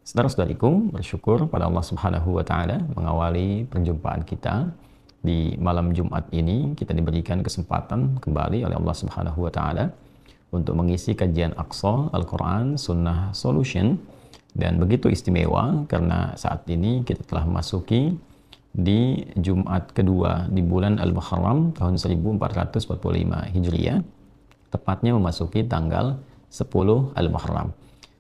Saudara-saudariku, bersyukur pada Allah Subhanahu wa Ta'ala mengawali perjumpaan kita di malam Jumat ini. Kita diberikan kesempatan kembali oleh Allah Subhanahu wa Ta'ala untuk mengisi kajian Aqsa Al-Quran Sunnah Solution, dan begitu istimewa karena saat ini kita telah memasuki di Jumat kedua di bulan Al-Muharram tahun 1445 Hijriah, tepatnya memasuki tanggal 10 Al-Muharram.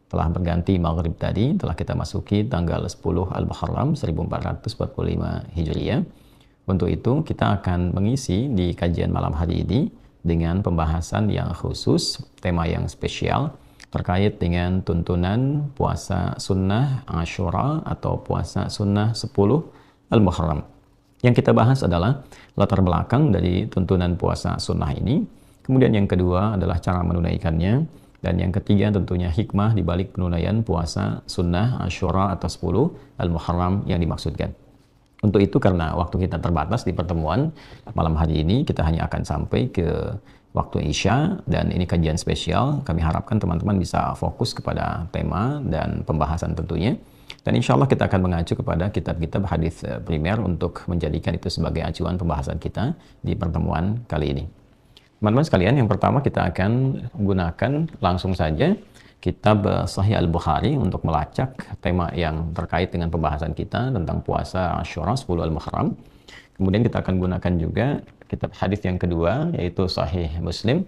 Telah berganti maghrib tadi, telah kita masuki tanggal 10 Al-Muharram 1445 Hijriah. Untuk itu kita akan mengisi di kajian malam hari ini dengan pembahasan yang khusus, tema yang spesial terkait dengan tuntunan puasa sunnah Ashura atau puasa sunnah 10 Al-Muharram. Yang kita bahas adalah latar belakang dari tuntunan puasa sunnah ini, kemudian yang kedua adalah cara menunaikannya, dan yang ketiga tentunya hikmah di balik penunaian puasa sunnah Ashura atau 10 Al-Muharram yang dimaksudkan. Untuk itu, karena waktu kita terbatas di pertemuan malam hari ini, kita hanya akan sampai ke waktu Isya, dan ini kajian spesial. Kami harapkan teman-teman bisa fokus kepada tema dan pembahasan tentunya. Dan insya Allah kita akan mengacu kepada kitab-kitab hadis primer untuk menjadikan itu sebagai acuan pembahasan kita di pertemuan kali ini. Teman-teman sekalian, yang pertama kita akan gunakan langsung saja kitab Sahih Al-Bukhari untuk melacak tema yang terkait dengan pembahasan kita tentang puasa Ashura 10 Al-Muharram. Kemudian kita akan gunakan juga kitab hadis yang kedua, yaitu Sahih Muslim,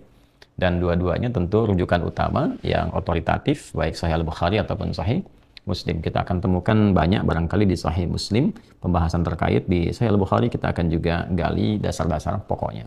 dan dua-duanya tentu rujukan utama yang otoritatif baik Sahih Al-Bukhari ataupun Sahih Muslim. Kita akan temukan banyak barangkali di Sahih Muslim pembahasan terkait. Di Sahih Al-Bukhari kita akan juga gali dasar-dasar pokoknya.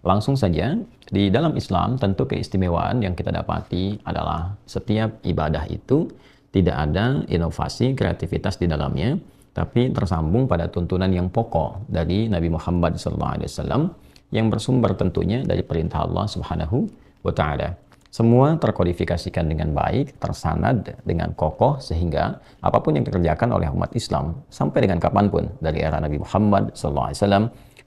Langsung saja, di dalam Islam tentu keistimewaan yang kita dapati adalah setiap ibadah itu tidak ada inovasi, kreativitas di dalamnya, tapi tersambung pada tuntunan yang pokok dari Nabi Muhammad SAW yang bersumber tentunya dari perintah Allah Subhanahu wa Ta'ala. Semua terkodifikasikan dengan baik, tersanad dengan kokoh, sehingga apapun yang dikerjakan oleh umat Islam sampai dengan kapanpun, dari era Nabi Muhammad SAW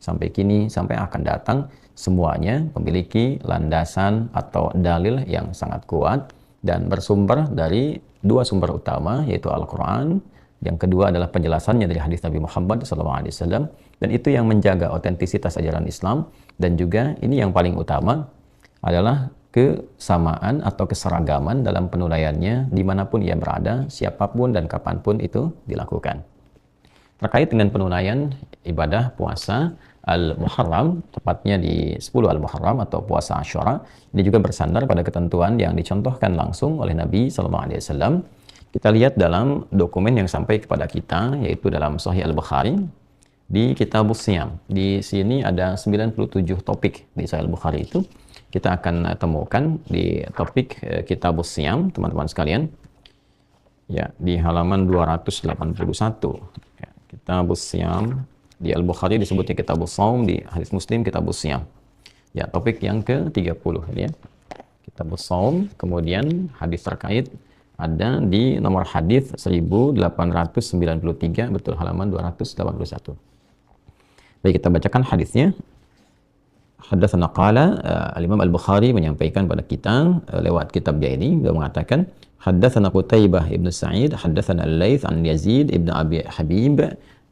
sampai kini, sampai akan datang, semuanya memiliki landasan atau dalil yang sangat kuat dan bersumber dari dua sumber utama, yaitu Al-Quran. Yang kedua adalah penjelasannya dari hadis Nabi Muhammad SAW, dan itu yang menjaga otentisitas ajaran Islam. Dan juga ini yang paling utama adalah kesamaan atau keseragaman dalam penunaiannya dimanapun ia berada, siapapun dan kapanpun itu dilakukan. Terkait dengan penunaian ibadah puasa Al-Muharram, tepatnya di 10 Al-Muharram atau puasa Ashura, ini juga bersandar pada ketentuan yang dicontohkan langsung oleh Nabi SAW. Kita lihat dalam dokumen yang sampai kepada kita, yaitu dalam Sahih Al-Bukhari, di Kitabus Siyam. Di sini ada 97 topik di Sahih Al-Bukhari itu. Kita akan temukan di topik Kitabus Siyam, teman-teman sekalian, ya, di halaman 281. Ya, Kitabus Siyam. Di Al-Bukhari disebutnya Kitabus Shaum, di hadis Muslim Kitabus Siyam. Ya, topik yang ke-30 ini ya. Kitabus Shaum, kemudian hadis terkait ada di nomor hadis 1893, betul, halaman 281. Baik, kita bacakan hadisnya. Hadatsana qala, Al-Imam Al-Bukhari menyampaikan pada kita lewat kitab dia ini, beliau mengatakan, Hadatsana Qutaibah ibn Sa'id, hadatsana Al-Laits an Yazid ibn Abi Habib,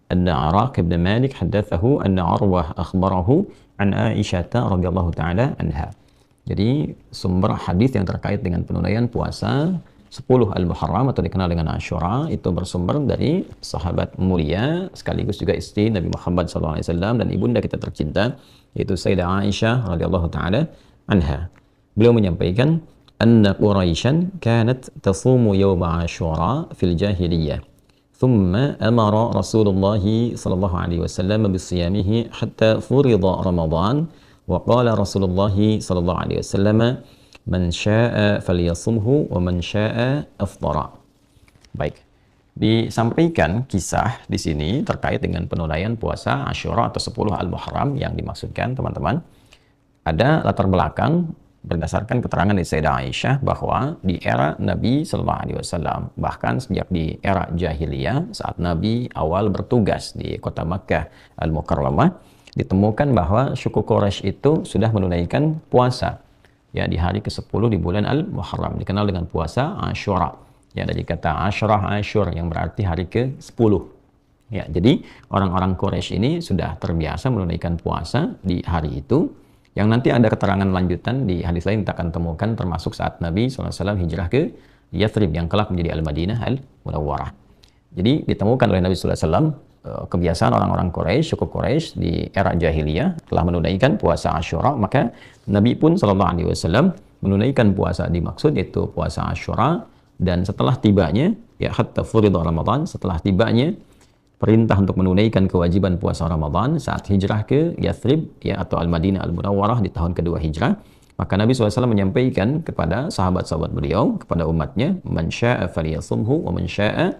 anna Araq ibn Malik hadatsahu anna Urwah akhbarahu an Aisyah radhiyallahu taala anha. Jadi sumber hadis yang terkait dengan penunaian puasa 10 Al-Muharram atau dikenal dengan Ashura itu bersumber dari sahabat mulia sekaligus juga istri Nabi Muhammad SAW dan ibunda kita tercinta, yaitu Sayyidah Aisyah radhiyallahu taala anha. Beliau menyampaikan anna Quraisyan kanat tasumu yawma Ashura fil jahiliyah. ثم أمر رسول الله صلى الله عليه وسلم بصيامه حتى فرض رمضان وقال رسول الله صلى الله عليه وسلم من شاء فليصمه ومن شاء أفطر. Baik, disampaikan kisah di sini terkait dengan penunaian puasa Ashura atau 10 Al-Muharram yang dimaksudkan, teman-teman. Ada latar belakang berdasarkan keterangan dari Sayyidah Aisyah bahwa di era Nabi SAW, bahkan sejak di era jahiliyah saat Nabi awal bertugas di kota Makkah Al-Mukarramah, ditemukan bahwa suku Quraisy itu sudah menunaikan puasa ya di hari ke-10 di bulan Al-Muharram, dikenal dengan puasa Ashura. Ya, dari kata Ashrah Ashur yang berarti hari ke-10. Ya, jadi orang-orang Quraisy ini sudah terbiasa menunaikan puasa di hari itu, yang nanti ada keterangan lanjutan di hadis lain kita akan temukan, termasuk saat Nabi SAW hijrah ke Yathrib yang kelak menjadi Al-Madinah Al-Munawwarah. Jadi ditemukan oleh Nabi SAW kebiasaan orang-orang Quraisy, suku Quraisy di era jahiliyah telah menunaikan puasa Asyura, maka Nabi pun SAW menunaikan puasa dimaksud yaitu puasa Asyura, dan setelah tibanya, ya hatta furidha Ramadan, setelah tibanya perintah untuk menunaikan kewajiban puasa Ramadan saat hijrah ke Yathrib, ya, atau Al-Madinah Al-Munawwarah di tahun kedua hijrah, maka Nabi SAW menyampaikan kepada sahabat-sahabat beliau, kepada umatnya, man sya'a falyasumhu wa man sya'a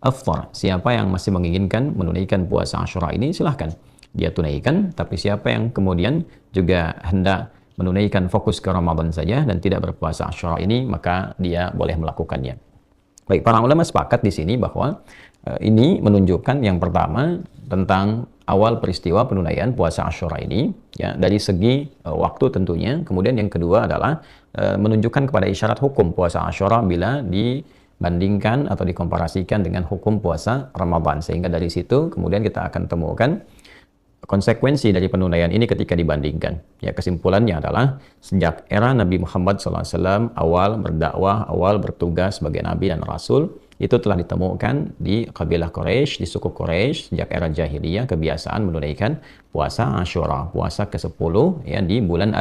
afthar. Siapa yang masih menginginkan menunaikan puasa Asyura ini, silahkan dia tunaikan, tapi siapa yang kemudian juga hendak menunaikan fokus ke Ramadan saja dan tidak berpuasa Asyura ini, maka dia boleh melakukannya. Baik, para ulama sepakat di sini bahwa ini menunjukkan yang pertama tentang awal peristiwa penunaian puasa Asyura ini, ya, dari segi waktu tentunya. Kemudian yang kedua adalah menunjukkan kepada isyarat hukum puasa Asyura bila dibandingkan atau dikomparasikan dengan hukum puasa Ramadan, sehingga dari situ kemudian kita akan temukan konsekuensi dari penunaian ini ketika dibandingkan. Ya, kesimpulannya adalah sejak era Nabi Muhammad SAW awal berdakwah, awal bertugas sebagai Nabi dan Rasul, itu telah ditemukan di kabilah Quraisy, di suku Quraisy sejak era jahiliyah kebiasaan menunaikan puasa Asyura, puasa ke-10, ya, di bulan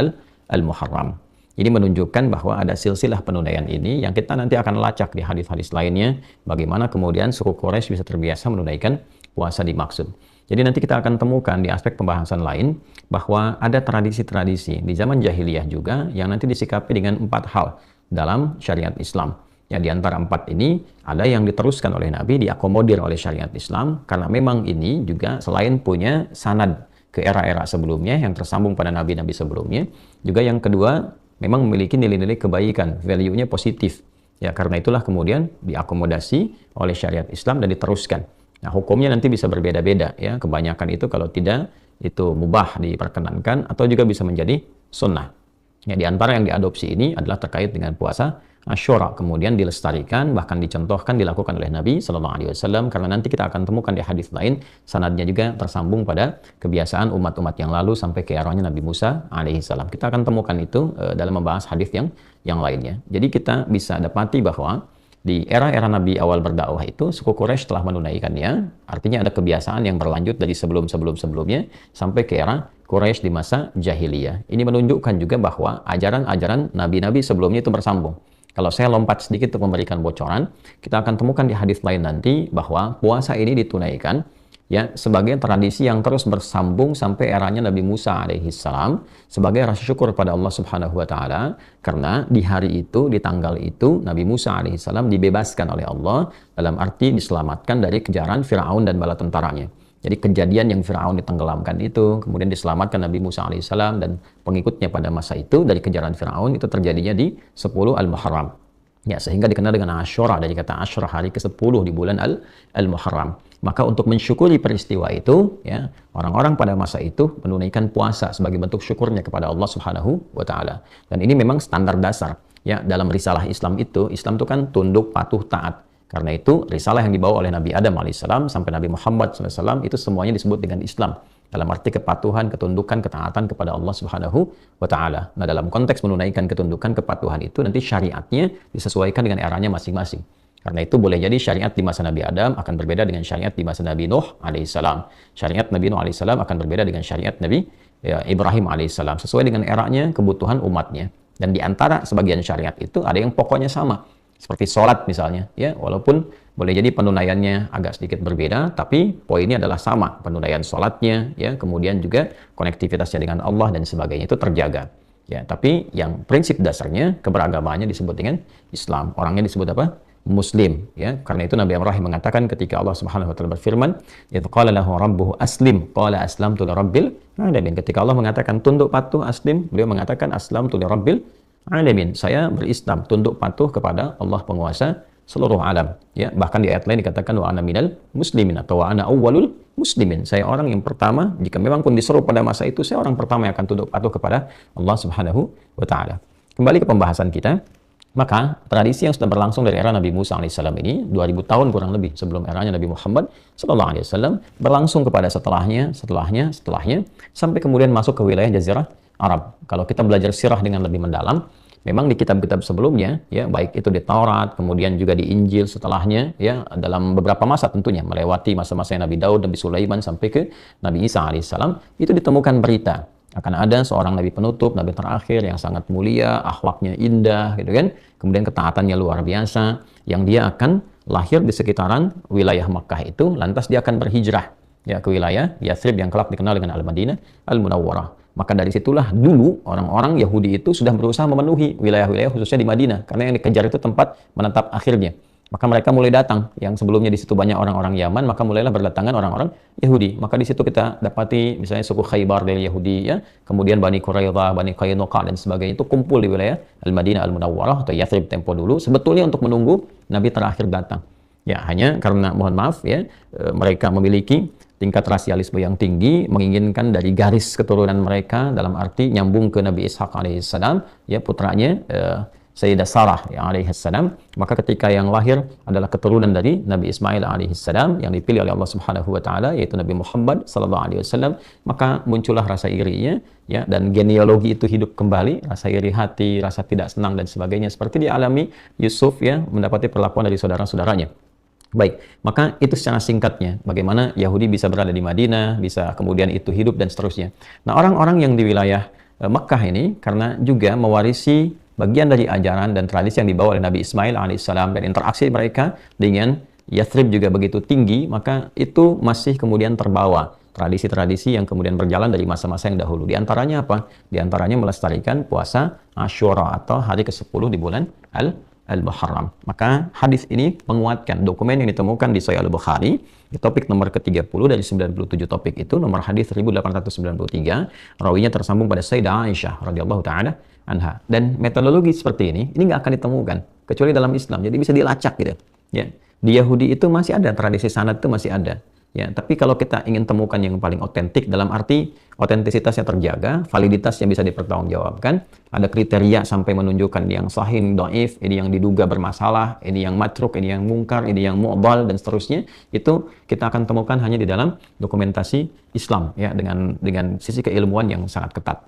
Al-Muharram. Jadi menunjukkan bahwa ada silsilah penunaian ini yang kita nanti akan lacak di hadis-hadis lainnya, bagaimana kemudian suku Quraisy bisa terbiasa menunaikan puasa dimaksud. Jadi nanti kita akan temukan di aspek pembahasan lain bahwa ada tradisi-tradisi di zaman jahiliyah juga yang nanti disikapi dengan 4 hal dalam syariat Islam. Ya, di antara 4 ini ada yang diteruskan oleh Nabi, diakomodir oleh syariat Islam, karena memang ini juga selain punya sanad ke era-era sebelumnya yang tersambung pada nabi-nabi sebelumnya, juga yang kedua memang memiliki nilai-nilai kebaikan, value-nya positif. Ya, karena itulah kemudian diakomodasi oleh syariat Islam dan diteruskan. Nah, hukumnya nanti bisa berbeda-beda, ya. Kebanyakan itu kalau tidak itu mubah diperkenankan atau juga bisa menjadi sunnah. Ya, di antara yang diadopsi ini adalah terkait dengan puasa Asyura, kemudian dilestarikan, bahkan dicontohkan, dilakukan oleh Nabi SAW, karena nanti kita akan temukan di hadis lain sanadnya juga tersambung pada kebiasaan umat-umat yang lalu sampai ke eranya Nabi Musa alaihissalam. Kita akan temukan itu dalam membahas hadis yang lainnya. Jadi kita bisa dapati bahwa di era-era Nabi awal berdakwah itu, suku Quraisy telah menunaikannya, artinya ada kebiasaan yang berlanjut dari sebelumnya sampai ke era Quraisy di masa jahiliyah. Ini menunjukkan juga bahwa ajaran-ajaran nabi-nabi sebelumnya itu bersambung. Kalau saya lompat sedikit untuk memberikan bocoran, kita akan temukan di hadis lain nanti bahwa puasa ini ditunaikan, ya, sebagai tradisi yang terus bersambung sampai eranya Nabi Musa alaihissalam, sebagai rasa syukur pada Allah Subhanahu wa taala, karena di hari itu, di tanggal itu, Nabi Musa alaihissalam dibebaskan oleh Allah, dalam arti diselamatkan dari kejaran Firaun dan bala tentaranya. Jadi kejadian yang Firaun ditenggelamkan itu, kemudian diselamatkan Nabi Musa alaihissalam dan pengikutnya pada masa itu dari kejaran Firaun, itu terjadinya di 10 Al-Muharram. Ya, sehingga dikenal dengan Asyura, dari kata Asyura, hari ke-10 di bulan Al-Muharram. Maka untuk mensyukuri peristiwa itu, ya, orang-orang pada masa itu menunaikan puasa sebagai bentuk syukurnya kepada Allah Subhanahu wa taala. Dan ini memang standar dasar, ya, dalam risalah Islam itu. Islam itu kan tunduk, patuh, taat. Karena itu risalah yang dibawa oleh Nabi Adam alaihissalam sampai Nabi Muhammad SAW itu semuanya disebut dengan Islam. Dalam arti kepatuhan, ketundukan, ketaatan kepada Allah Subhanahu wa taala. Nah, dalam konteks menunaikan ketundukan, kepatuhan itu nanti syariatnya disesuaikan dengan eranya masing-masing. Karena itu boleh jadi syariat di masa Nabi Adam akan berbeda dengan syariat di masa Nabi Nuh alaihissalam. Syariat Nabi Nuh alaihissalam akan berbeda dengan syariat Nabi Ibrahim alaihissalam. Sesuai dengan eranya, kebutuhan umatnya. Dan di antara sebagian syariat itu ada yang pokoknya sama. Seperti sholat misalnya, ya, walaupun boleh jadi penunaiannya agak sedikit berbeda, tapi poinnya adalah sama, penunaian sholatnya, ya, kemudian juga konektivitasnya dengan Allah dan sebagainya itu terjaga. Ya, tapi yang prinsip dasarnya keberagamaannya disebut dengan Islam. Orangnya disebut apa? Muslim, ya. Karena itu Nabi Ibrahim mengatakan ketika Allah Subhanahu wa taala berfirman, "Idz qala lahu rabbuhu aslim, qala aslamtu lirabbil alamin." Ketika Allah mengatakan tunduk patuh aslim, beliau mengatakan aslamtu lirabbil alamin. Saya berislam, tunduk patuh kepada Allah penguasa seluruh alam. Ya, bahkan di ayat lain dikatakan wa ana minal muslimin atau wa ana awwalul muslimin. Saya orang yang pertama, jika memang pun diseru pada masa itu, saya orang pertama yang akan tunduk patuh kepada Allah Subhanahu wa taala. Kembali ke pembahasan kita. Maka tradisi yang sudah berlangsung dari era Nabi Musa alaihissalam ini 2000 tahun kurang lebih sebelum eranya Nabi Muhammad sallallahu alaihi wasallam berlangsung kepada setelahnya sampai kemudian masuk ke wilayah Jazirah Arab. Kalau kita belajar sirah dengan lebih mendalam, memang di kitab-kitab sebelumnya ya, baik itu di Taurat, kemudian juga di Injil setelahnya ya, dalam beberapa masa tentunya melewati masa-masa Nabi Daud, Nabi Sulaiman sampai ke Nabi Isa alaihissalam, itu ditemukan berita akan ada seorang nabi penutup, nabi terakhir yang sangat mulia, akhlaknya indah, gitu kan. Kemudian ketaatannya luar biasa, yang dia akan lahir di sekitaran wilayah Makkah itu, lantas dia akan berhijrah ya ke wilayah Yathrib yang kelak dikenal dengan Al-Madinah Al-Munawwarah. Maka dari situlah dulu orang-orang Yahudi itu sudah berusaha memenuhi wilayah-wilayah khususnya di Madinah, karena yang dikejar itu tempat menetap akhirnya. Maka mereka mulai datang, yang sebelumnya di situ banyak orang-orang Yaman, maka mulailah berdatangan orang-orang Yahudi. Maka di situ kita dapati misalnya suku Khaybar dari Yahudi ya, kemudian Bani Quraidah, Bani Qainuqa dan sebagainya itu kumpul di wilayah Al-Madinah Al-Munawwarah atau Yathrib tempo dulu, sebetulnya untuk menunggu nabi terakhir datang. Ya, hanya karena mohon maaf ya, mereka memiliki tingkat rasialisme yang tinggi, menginginkan dari garis keturunan mereka dalam arti nyambung ke Nabi Ishaq alaihissalam, ya putranya Sayyidah Sarah yang alaihissalam. Maka ketika yang lahir adalah keturunan dari Nabi Ismail alaihissalam yang dipilih oleh Allah Subhanahu wa taala, yaitu Nabi Muhammad sallallahu alaihi wasallam, maka muncullah rasa irinya ya, dan genealogi itu hidup kembali, rasa iri hati, rasa tidak senang dan sebagainya seperti dialami Yusuf ya, mendapati perlakuan dari saudara-saudaranya. Baik, maka itu secara singkatnya bagaimana Yahudi bisa berada di Madinah, bisa kemudian itu hidup dan seterusnya. Nah, orang-orang yang di wilayah Makkah ini karena juga mewarisi bagian dari ajaran dan tradisi yang dibawa oleh Nabi Ismail alaihissalam, dan interaksi mereka dengan Yathrib juga begitu tinggi, maka itu masih kemudian terbawa tradisi-tradisi yang kemudian berjalan dari masa-masa yang dahulu. Di antaranya apa? Di antaranya melestarikan puasa Asyura atau hari ke-10 di bulan Al-Muharram. Maka hadis ini menguatkan dokumen yang ditemukan di Sahih Al-Bukhari di topik nomor ke-30 dari 97 topik itu, nomor hadis 1893, rawinya tersambung pada Sayyidah Aisyah radhiyallahu taala anha. Dan metodologi seperti ini nggak akan ditemukan kecuali dalam Islam. Jadi bisa dilacak gitu. Ya. Di Yahudi itu masih ada tradisi sanad, itu masih ada. Ya, tapi kalau kita ingin temukan yang paling otentik, dalam arti otentisitasnya terjaga, validitasnya bisa dipertanggungjawabkan, ada kriteria sampai menunjukkan yang sahih, dhaif, ini yang diduga bermasalah, ini yang matruk, ini yang mungkar, ini yang mu'dhal dan seterusnya, itu kita akan temukan hanya di dalam dokumentasi Islam ya, dengan sisi keilmuan yang sangat ketat.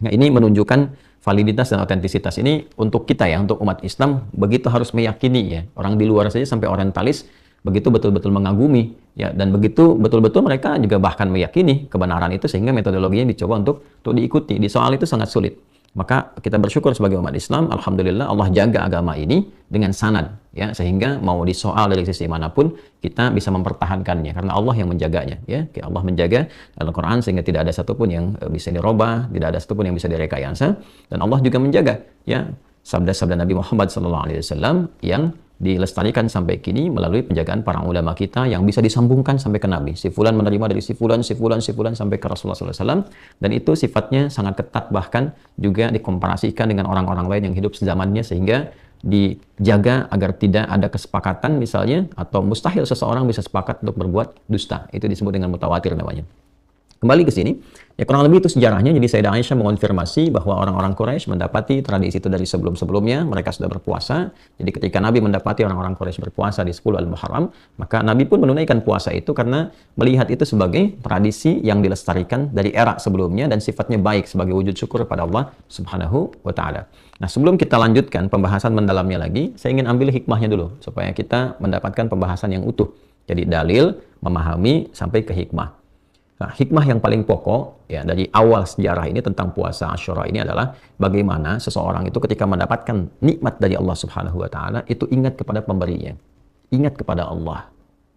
Nah, ini menunjukkan validitas dan otentisitas ini untuk kita ya, untuk umat Islam begitu harus meyakini ya. Orang di luar saja sampai orientalis begitu betul-betul mengagumi ya, dan begitu betul-betul mereka juga bahkan meyakini kebenaran itu, sehingga metodologinya dicoba untuk diikuti. Di soal itu sangat sulit. Maka kita bersyukur sebagai umat Islam, alhamdulillah Allah jaga agama ini dengan sanad ya, sehingga mau disoal dari sisi manapun kita bisa mempertahankannya karena Allah yang menjaganya ya. Allah menjaga Al-Qur'an sehingga tidak ada satupun yang bisa dirubah, tidak ada satupun yang bisa direkayasa, dan Allah juga menjaga ya sabda-sabda Nabi Muhammad SAW yang dilestarikan sampai kini melalui penjagaan para ulama kita yang bisa disambungkan sampai ke Nabi. Si fulan menerima dari si fulan sampai ke Rasulullah SAW, dan itu sifatnya sangat ketat, bahkan juga dikomparasikan dengan orang-orang lain yang hidup sezamannya, sehingga dijaga agar tidak ada kesepakatan misalnya, atau mustahil seseorang bisa sepakat untuk berbuat dusta. Itu disebut dengan mutawatir namanya. Kembali ke sini, ya kurang lebih itu sejarahnya. Jadi Sayyidah Aisyah mengonfirmasi bahwa orang-orang Quraisy mendapati tradisi itu dari sebelum-sebelumnya, mereka sudah berpuasa. Jadi ketika Nabi mendapati orang-orang Quraisy berpuasa di 10 Al-Muharram, maka Nabi pun menunaikan puasa itu karena melihat itu sebagai tradisi yang dilestarikan dari era sebelumnya dan sifatnya baik sebagai wujud syukur kepada Allah Subhanahu wa taala. Nah, sebelum kita lanjutkan pembahasan mendalamnya lagi, saya ingin ambil hikmahnya dulu supaya kita mendapatkan pembahasan yang utuh. Jadi dalil, memahami sampai ke hikmah. Nah, hikmah yang paling pokok ya dari awal sejarah ini tentang puasa Asyura ini adalah bagaimana seseorang itu ketika mendapatkan nikmat dari Allah Subhanahu wa taala itu ingat kepada pemberinya. Ingat kepada Allah.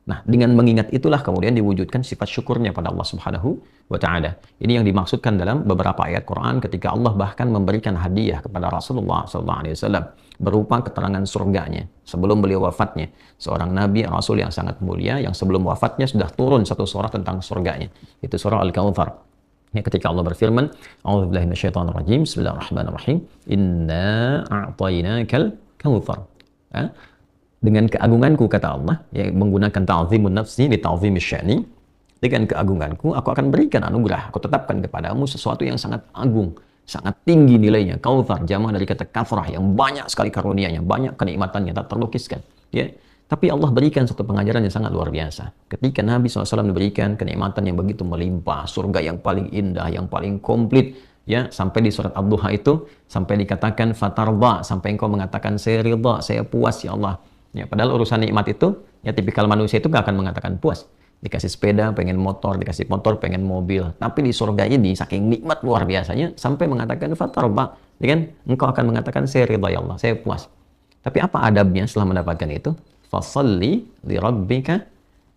Nah, dengan mengingat itulah kemudian diwujudkan sifat syukurnya pada Allah Subhanahu wa taala. Ini yang dimaksudkan dalam beberapa ayat Quran ketika Allah bahkan memberikan hadiah kepada Rasulullah SAW berupa keterangan surganya sebelum beliau wafatnya. Seorang nabi rasul yang sangat mulia yang sebelum wafatnya sudah turun satu surah tentang surganya. Itu surah Al-Kautsar. Ya, ketika Allah berfirman, A'udzubillahi minasyaitonirrajim, Bismillahirrahmanirrahim, Inna a'tainakal kautsar. Ya. Dengan keagunganku, kata Allah, yang menggunakan ta'zimun nafsi li ta'zimi sya'ni, dengan keagunganku aku akan berikan anugerah, aku tetapkan kepadamu sesuatu yang sangat agung, sangat tinggi nilainya. Kautsar jamaah dari kata kathrah, yang banyak sekali karunia-Nya, banyak kenikmatannya tak terlukiskan. Ya, tapi Allah berikan satu pengajaran yang sangat luar biasa. Ketika Nabi SAW diberikan kenikmatan yang begitu melimpah, surga yang paling indah, yang paling komplit, ya, sampai di surat Ad-Duha itu sampai dikatakan fatarda, sampai engkau mengatakan saya ridha, saya puas ya Allah. Ya, padahal urusan nikmat itu, ya tipikal manusia itu gak akan mengatakan puas. Dikasih sepeda, pengen motor, dikasih motor, pengen mobil. Tapi di surga ini, saking nikmat luar biasanya, sampai mengatakan fatarda, ya kan? Engkau akan mengatakan saya ridha ya Allah, saya puas. Tapi apa adabnya setelah mendapatkan itu? Fasalli li rabbika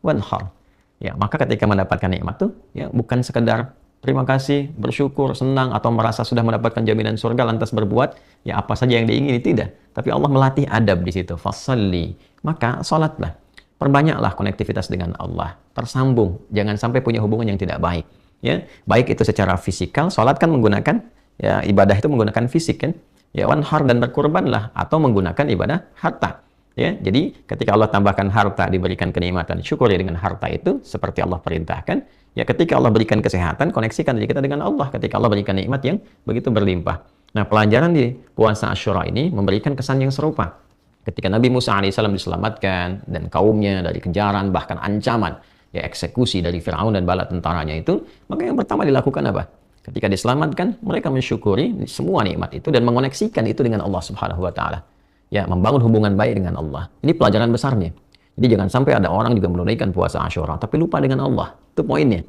wanhar. Ya, maka ketika mendapatkan nikmat itu, ya bukan sekedar terima kasih, bersyukur, senang, atau merasa sudah mendapatkan jaminan surga lantas berbuat ya apa saja yang diingini, tidak. Tapi Allah melatih adab di situ. Fasalli, maka salatlah. Perbanyaklah konektivitas dengan Allah. Tersambung, jangan sampai punya hubungan yang tidak baik. Ya, baik itu secara fisikal, salat kan menggunakan ya ibadah itu menggunakan fisik kan. Ya, wanhar dan berkurbanlah atau menggunakan ibadah harta. Ya, jadi ketika Allah tambahkan harta, diberikan kenikmatan, syukuri dengan harta itu seperti Allah perintahkan. Ya, ketika Allah berikan kesehatan, koneksikan diri kita dengan Allah. Ketika Allah berikan nikmat yang begitu berlimpah. Nah, pelajaran di puasa Asyura ini memberikan kesan yang serupa. Ketika Nabi Musa alaihissalam diselamatkan dan kaumnya dari kejaran bahkan ancaman, ya eksekusi dari Firaun dan bala tentaranya itu, maka yang pertama dilakukan apa? Ketika diselamatkan, mereka mensyukuri semua nikmat itu dan mengoneksikan itu dengan Allah Subhanahu wa taala. Ya, membangun hubungan baik dengan Allah. Ini pelajaran besarnya. Jadi jangan sampai ada orang juga menunaikan puasa Asyura tapi lupa dengan Allah. Itu poinnya.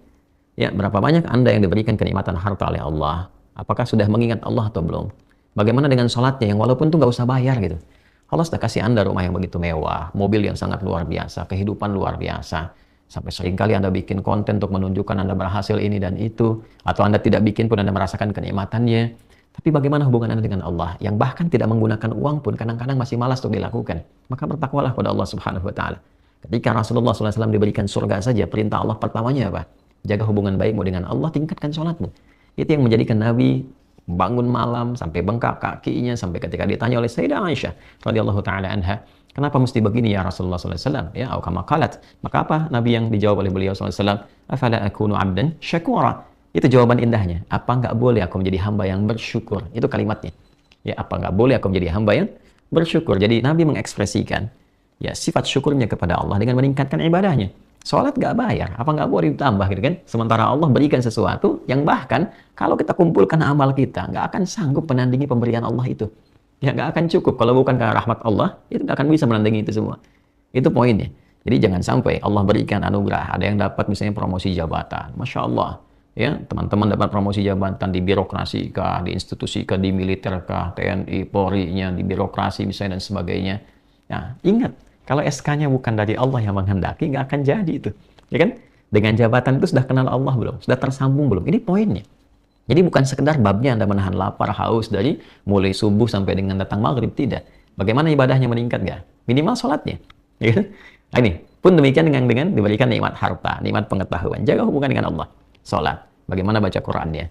Ya, berapa banyak Anda yang diberikan kenikmatan harta oleh Allah? Apakah sudah mengingat Allah atau belum? Bagaimana dengan sholatnya yang walaupun itu nggak usah bayar gitu? Allah sudah kasih Anda rumah yang begitu mewah, mobil yang sangat luar biasa, kehidupan luar biasa. Sampai seringkali Anda bikin konten untuk menunjukkan Anda berhasil ini dan itu. Atau Anda tidak bikin pun Anda merasakan kenikmatannya. Tapi bagaimana hubungan Anda dengan Allah yang bahkan tidak menggunakan uang pun kadang-kadang masih malas untuk dilakukan? Maka bertakwalah kepada Allah Subhanahu wa taala. Ketika Rasulullah SAW diberikan surga saja, perintah Allah pertamanya apa? Jaga hubungan baikmu dengan Allah, tingkatkan sholatmu. Itu yang menjadikan Nabi bangun malam sampai bengkak kakinya, sampai ketika ditanya oleh Sayyidah Aisyah radhiyallahu taala anha, kenapa mesti begini ya Rasulullah SAW? Ya, kama qalat. Maka apa Nabi yang dijawab oleh beliau SAW? Afala akunu abdan syakura. Itu jawaban indahnya. Apa nggak boleh aku menjadi hamba yang bersyukur? Itu kalimatnya. Ya, apa nggak boleh aku menjadi hamba yang bersyukur? Jadi Nabi mengekspresikan ya sifat syukurnya kepada Allah dengan meningkatkan ibadahnya. Sholat nggak bayar, apa nggak boleh ditambah gitu kan? Sementara Allah berikan sesuatu yang bahkan kalau kita kumpulkan amal kita nggak akan sanggup menandingi pemberian Allah itu. Ya nggak akan cukup. Kalau bukan karena rahmat Allah, itu nggak akan bisa menandingi itu semua. Itu poinnya. Jadi jangan sampai Allah berikan anugerah. Ada yang dapat misalnya promosi jabatan. Masya Allah. Ya, teman-teman dapat promosi jabatan di birokrasi kah, di institusi kah, di militer kah, TNI, Polri-nya, di birokrasi misalnya dan sebagainya. Nah, ingat, kalau SK-nya bukan dari Allah yang menghendaki, nggak akan jadi itu. Ya kan? Dengan jabatan itu sudah kenal Allah belum? Sudah tersambung belum? Ini poinnya. Jadi bukan sekedar babnya Anda menahan lapar, haus dari mulai subuh sampai dengan datang maghrib, tidak. Bagaimana ibadahnya meningkat nggak? Minimal sholatnya. Ya kan? Nah, ini pun demikian dengan diberikan nikmat harta, nikmat pengetahuan. Jaga hubungan dengan Allah. Sholat, bagaimana baca Qurannya,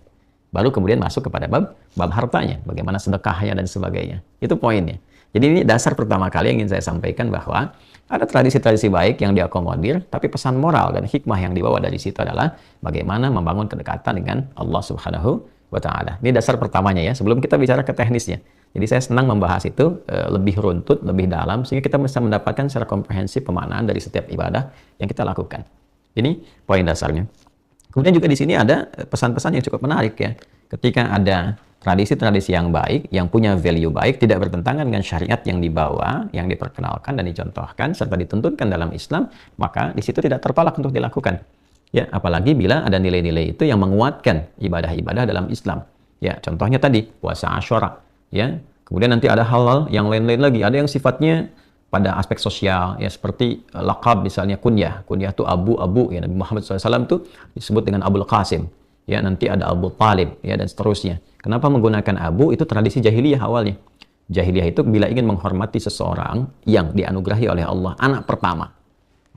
baru kemudian masuk kepada bab hartanya, bagaimana sedekahnya dan sebagainya. Itu poinnya. Jadi ini dasar pertama kali yang ingin saya sampaikan, bahwa ada tradisi-tradisi baik yang diakomodir, tapi pesan moral dan hikmah yang dibawa dari situ adalah bagaimana membangun kedekatan dengan Allah Subhanahu wa taala. Ini dasar pertamanya ya, sebelum kita bicara ke teknisnya. Jadi saya senang membahas itu lebih runtut, lebih dalam, sehingga kita bisa mendapatkan secara komprehensif pemaknaan dari setiap ibadah yang kita lakukan. Ini poin dasarnya. Kemudian juga di sini ada pesan-pesan yang cukup menarik ya. Ketika ada tradisi-tradisi yang baik, yang punya value baik, tidak bertentangan dengan syariat yang dibawa, yang diperkenalkan dan dicontohkan, serta dituntutkan dalam Islam, maka di situ tidak tertolak untuk dilakukan. Ya, apalagi bila ada nilai-nilai itu yang menguatkan ibadah-ibadah dalam Islam. Ya, contohnya tadi puasa Asyura. Ya, kemudian nanti ada hal-hal yang lain-lain lagi. Ada yang sifatnya pada aspek sosial, ya seperti laqab misalnya kunyah. Kunyah itu abu-abu, ya Nabi Muhammad SAW itu disebut dengan Abul Qasim. Ya, nanti ada Abu Talib, ya dan seterusnya. Kenapa menggunakan abu? Itu tradisi jahiliyah awalnya. Jahiliyah itu bila ingin menghormati seseorang yang dianugerahi oleh Allah anak pertama.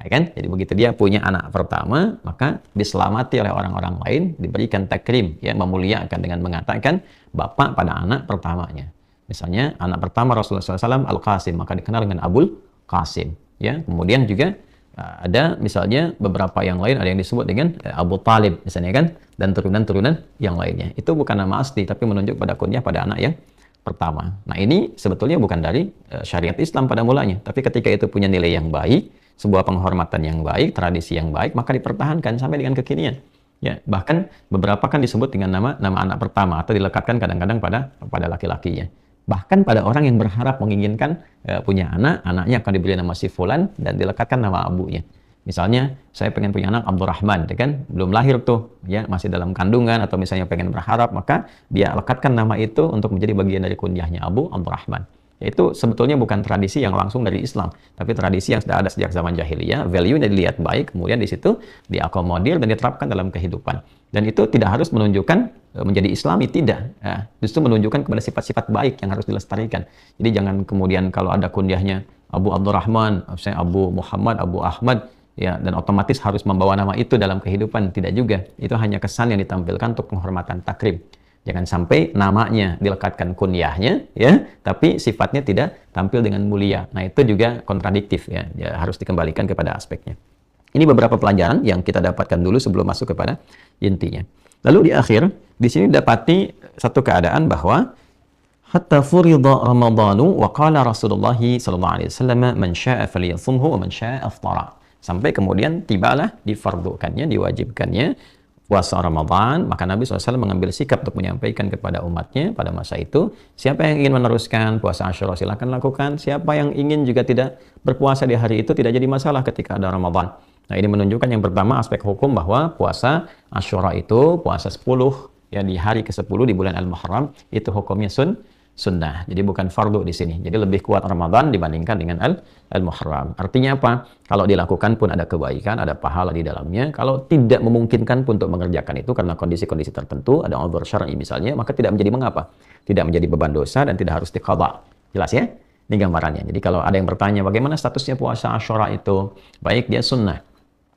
Ya kan? Jadi begitu dia punya anak pertama, maka diselamati oleh orang-orang lain, diberikan takrim, ya memuliakan dengan mengatakan bapak pada anak pertamanya. Misalnya anak pertama Rasulullah SAW Al-Qasim, maka dikenal dengan Abul Qasim. Ya, kemudian juga Ada misalnya beberapa yang lain, ada yang disebut dengan Abu Talib misalnya kan, dan turunan-turunan yang lainnya. Itu bukan nama asli, tapi menunjuk pada kunyah pada anak yang pertama. Nah ini sebetulnya bukan dari syariat Islam pada mulanya, tapi ketika itu punya nilai yang baik, sebuah penghormatan yang baik, tradisi yang baik, maka dipertahankan sampai dengan kekinian. Ya, bahkan beberapa kan disebut dengan nama anak pertama atau dilekatkan kadang-kadang pada laki-lakinya. Bahkan pada orang yang berharap menginginkan punya anak, anaknya akan diberi nama si fulan dan dilekatkan nama abunya. Misalnya, saya pengen punya anak Abdurrahman, ya kan? Belum lahir tuh, ya masih dalam kandungan atau misalnya pengen berharap, maka dia lekatkan nama itu untuk menjadi bagian dari kunyahnya Abu Abdurrahman. Itu sebetulnya bukan tradisi yang langsung dari Islam, tapi tradisi yang sudah ada sejak zaman jahiliyah, value-nya dilihat baik, kemudian di situ diakomodir dan diterapkan dalam kehidupan. Dan itu tidak harus menunjukkan menjadi Islami, tidak. Ya, justru menunjukkan kepada sifat-sifat baik yang harus dilestarikan. Jadi jangan kemudian kalau ada kunyahnya Abu Abdurrahman, misalnya Abu Muhammad, Abu Ahmad, ya, dan otomatis harus membawa nama itu dalam kehidupan, tidak juga. Itu hanya kesan yang ditampilkan untuk penghormatan takrim. Jangan sampai namanya dilekatkan kunyahnya, ya, tapi sifatnya tidak tampil dengan mulia. Nah, itu juga kontradiktif, ya, harus dikembalikan kepada aspeknya. Ini beberapa pelajaran yang kita dapatkan dulu sebelum masuk kepada intinya. Lalu di akhir, di sini dapati satu keadaan bahwa hatta furida Ramadhanu wa qala Rasulullah sallallahu alaihi wasallam man syaa'a falyasumhu wa man syaa'a aftara. Sampai kemudian tibalah difardukannya, diwajibkannya puasa Ramadan, maka Nabi SAW mengambil sikap untuk menyampaikan kepada umatnya pada masa itu, siapa yang ingin meneruskan puasa Asyura silakan lakukan, siapa yang ingin juga tidak berpuasa di hari itu tidak jadi masalah ketika ada Ramadan. Nah, ini menunjukkan yang pertama aspek hukum bahwa puasa Asyura itu, puasa 10 ya di hari ke-10 di bulan Al-Muharram, itu hukumnya sunnah. Jadi bukan fardu di sini. Jadi lebih kuat Ramadan dibandingkan dengan Al-Muharram. Artinya apa? Kalau dilakukan pun ada kebaikan, ada pahala di dalamnya. Kalau tidak memungkinkan pun untuk mengerjakan itu karena kondisi-kondisi tertentu, ada uzur syar'i misalnya, maka tidak menjadi mengapa? Tidak menjadi beban dosa dan tidak harus diqadha. Jelas ya? Ini gambarannya. Jadi kalau ada yang bertanya bagaimana statusnya puasa Asyura itu? Baik, dia sunnah.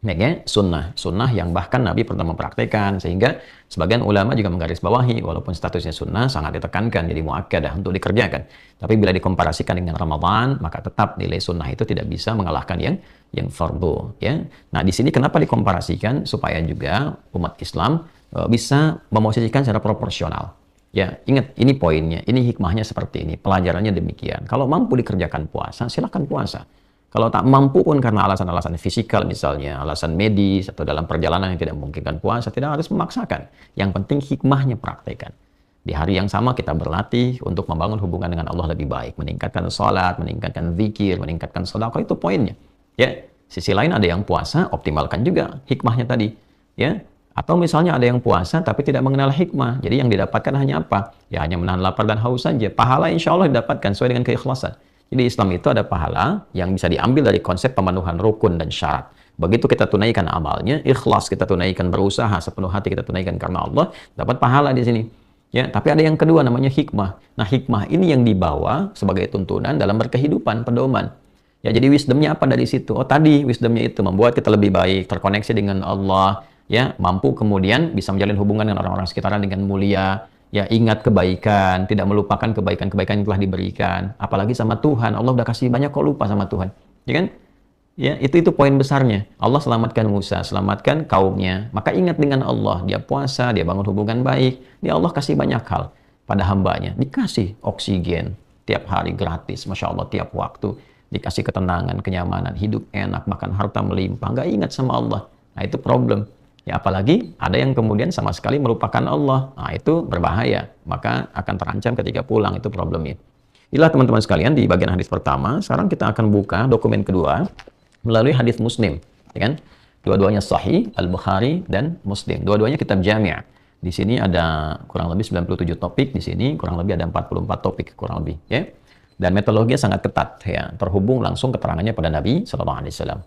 Ya, sunnah yang bahkan Nabi pernah mempraktekkan, sehingga sebagian ulama juga menggarisbawahi walaupun statusnya sunnah sangat ditekankan jadi muakkadah untuk dikerjakan. Tapi bila dikomparasikan dengan Ramadan, maka tetap nilai sunnah itu tidak bisa mengalahkan yang fardu. Ya, nah di sini kenapa dikomparasikan supaya juga umat Islam bisa memosisikan secara proporsional. Ya, ingat ini poinnya, ini hikmahnya seperti ini, pelajarannya demikian. Kalau mampu dikerjakan puasa, silakan puasa. Kalau tak mampu pun karena alasan-alasan fisikal misalnya, alasan medis atau dalam perjalanan yang tidak memungkinkan puasa, tidak harus memaksakan. Yang penting hikmahnya praktekkan. Di hari yang sama kita berlatih untuk membangun hubungan dengan Allah lebih baik, meningkatkan sholat, meningkatkan zikir, meningkatkan sedekah, itu poinnya. Ya, sisi lain ada yang puasa, optimalkan juga hikmahnya tadi. Ya, atau misalnya ada yang puasa tapi tidak mengenal hikmah, jadi yang didapatkan hanya apa? Ya hanya menahan lapar dan haus saja. Pahala insya Allah didapatkan sesuai dengan keikhlasan. Jadi Islam itu ada pahala yang bisa diambil dari konsep pemenuhan rukun dan syarat. Begitu kita tunaikan amalnya, ikhlas kita tunaikan, berusaha sepenuh hati kita tunaikan karena Allah, dapat pahala di sini. Ya, tapi ada yang kedua namanya hikmah. Nah, hikmah ini yang dibawa sebagai tuntunan dalam berkehidupan, pedoman. Ya, jadi wisdomnya apa dari situ? Oh, tadi wisdomnya itu membuat kita lebih baik, terkoneksi dengan Allah, ya, mampu kemudian bisa menjalin hubungan dengan orang-orang sekitaran dengan mulia. Ya, ingat kebaikan, tidak melupakan kebaikan-kebaikan yang telah diberikan. Apalagi sama Tuhan, Allah udah kasih banyak kok lupa sama Tuhan. Ya kan? Ya, itu poin besarnya. Allah selamatkan Musa, selamatkan kaumnya. Maka ingat dengan Allah, dia puasa, dia bangun hubungan baik. Dia Allah kasih banyak hal pada hambanya. Dikasih oksigen tiap hari gratis, Masya Allah, tiap waktu. Dikasih ketenangan, kenyamanan, hidup enak, bahkan harta melimpah. Nggak ingat sama Allah. Nah, itu problem. Ya, apalagi ada yang kemudian sama sekali melupakan Allah. Nah, itu berbahaya. Maka akan terancam ketika pulang, itu problemnya. Inilah teman-teman sekalian di bagian hadis pertama. Sekarang kita akan buka dokumen kedua melalui hadis Muslim, ya kan? Dua-duanya sahih, Al-Bukhari dan Muslim. Dua-duanya kitab jami'. Di sini ada kurang lebih 97 topik, di sini kurang lebih ada 44 topik kurang lebih, ya. Dan metodologinya sangat ketat, ya. Terhubung langsung keterangannya pada Nabi sallallahu alaihi wasallam.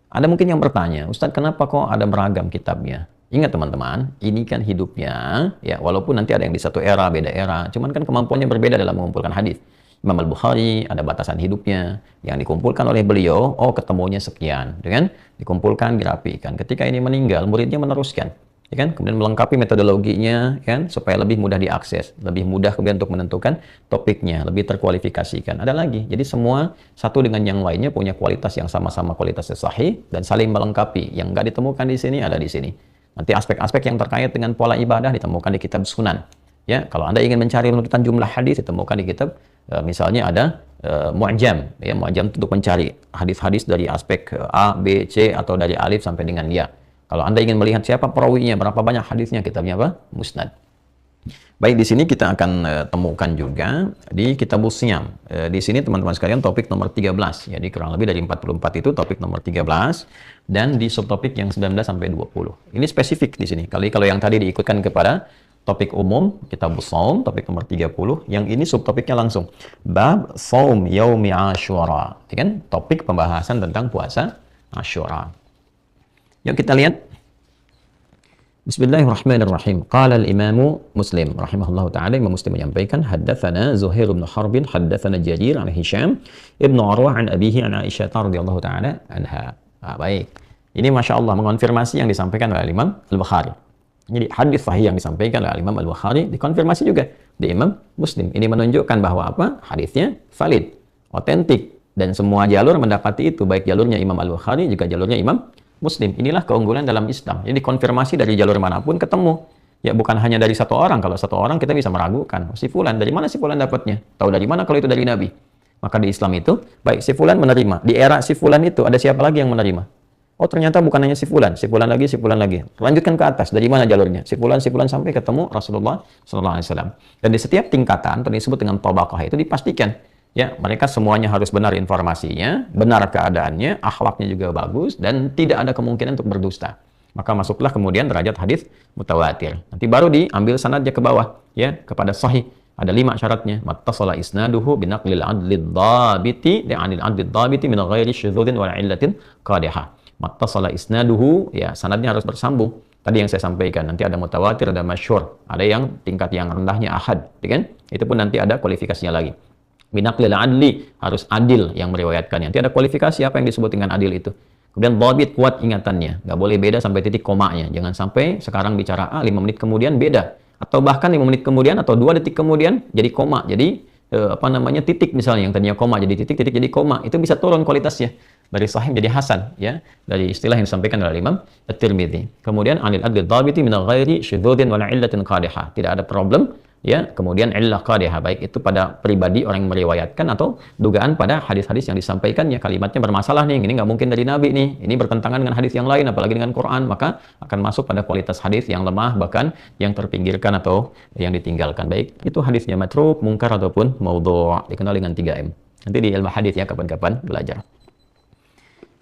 Ada mungkin yang bertanya, Ustadz kenapa kok ada beragam kitabnya? Ingat teman-teman, ini kan hidupnya, ya walaupun nanti ada yang di satu era, beda era, cuman kan kemampuannya berbeda dalam mengumpulkan hadis. Imam Al-Bukhari ada batasan hidupnya, yang dikumpulkan oleh beliau, oh ketemunya sekian, dengan dikumpulkan, dirapikan. Ketika ini meninggal, muridnya meneruskan. ya kan? Kemudian melengkapi metodologinya, kan, supaya lebih mudah diakses, lebih mudah kemudian untuk menentukan topiknya, lebih terkualifikasikan. Ada lagi, jadi semua satu dengan yang lainnya punya kualitas yang sama-sama kualitasnya sahih dan saling melengkapi. Yang nggak ditemukan di sini ada di sini. Nanti aspek-aspek yang terkait dengan pola ibadah ditemukan di kitab Sunan. Ya, kalau Anda ingin mencari runtutan jumlah hadis ditemukan di kitab, misalnya ada Mu'jam, ya, Mu'jam untuk mencari hadis-hadis dari aspek A, B, C atau dari alif sampai dengan ya. Kalau Anda ingin melihat siapa perawinya, berapa banyak hadisnya, kitabnya apa? Musnad. Baik, di sini kita akan temukan juga di Kitabus Shiyam. Di sini teman-teman sekalian topik nomor 13. Jadi kurang lebih dari 44 itu topik nomor 13 dan di subtopik yang 19 sampai 20. Ini spesifik di sini. Kalau yang tadi diikutkan kepada topik umum Kitabus Shaum topik nomor 30, yang ini subtopiknya langsung bab Shaum Yaumi Asyura. Ya kan? Topik pembahasan tentang puasa Asyura. Yuk kita lihat. Bismillahirrahmanirrahim. Qala al-Imam Muslim rahimahullahu taala, Imam Muslim menyampaikan, haddatsana Zuhair bin Harb, haddatsana Jarir an Hisham ibn Urwah an abihi an Aisyah radhiyallahu taala anha. Baik. Ini Masya Allah mengonfirmasi yang disampaikan oleh Imam Al-Bukhari. Jadi hadis sahih yang disampaikan oleh Imam Al-Bukhari dikonfirmasi juga di Imam Muslim. Ini menunjukkan bahwa apa? Hadisnya valid, otentik, dan semua jalur mendapati itu, baik jalurnya Imam Al-Bukhari juga jalurnya Imam Muslim. Inilah keunggulan dalam Islam. Jadi konfirmasi dari jalur manapun ketemu. Ya, bukan hanya dari satu orang. Kalau satu orang kita bisa meragukan. Si fulan, dari mana si fulan dapatnya? Tahu dari mana kalau itu dari Nabi? Maka di Islam itu, baik si fulan menerima. Di era si fulan itu ada siapa lagi yang menerima? Oh, ternyata bukan hanya si fulan lagi, si fulan lagi. Lanjutkan ke atas, dari mana jalurnya? Si fulan sampai ketemu Rasulullah SAW. Dan di setiap tingkatan, atau disebut dengan tabaqah itu dipastikan. Ya, mereka semuanya harus benar informasinya, benar keadaannya, akhlaknya juga bagus, dan tidak ada kemungkinan untuk berdusta. Maka masuklah kemudian derajat hadis mutawatir. Nanti baru diambil sanadnya ke bawah, ya, kepada sahih. Ada 5 syaratnya. Mattasala isnaduhu binaqlil adlid dhabiti li'anil adlid dhabiti min ghairi syudzudin wa illatin qadihah. Mattasala isnaduhu, ya, sanadnya harus bersambung. Tadi yang saya sampaikan, nanti ada mutawatir, ada masyhur, ada yang tingkat yang rendahnya ahad, ya kan? Itu pun nanti ada kualifikasinya lagi. Binaqlil adli, harus adil yang meriwayatkannya. Nanti ada kualifikasi apa yang disebut dengan adil itu. Kemudian dhabit, kuat ingatannya. Nggak boleh beda sampai titik komanya. Jangan sampai sekarang bicara A, 5 menit kemudian beda. Atau bahkan 5 menit kemudian atau 2 detik kemudian jadi koma. Jadi titik misalnya, yang tadinya koma jadi titik jadi koma. Itu bisa turun kualitasnya. Dari sahih jadi hasan, ya. Dari istilah yang disampaikan oleh Imam At-Tirmidzi. Kemudian anil adli dhabiti min ghairi syudzudin wala illatin qadihah. Tidak ada problem, ya. Kemudian illah qadihah, baik itu pada pribadi orang yang meriwayatkan atau dugaan pada hadis-hadis yang disampaikannya. Kalimatnya bermasalah nih, ini nggak mungkin dari Nabi nih. Ini bertentangan dengan hadis yang lain, apalagi dengan Quran, maka akan masuk pada kualitas hadis yang lemah, bahkan yang terpinggirkan atau yang ditinggalkan. Baik, itu hadisnya matruk, mungkar ataupun maudhu', dikenal dengan 3M. Nanti di ilmu hadis ya kapan-kapan belajar.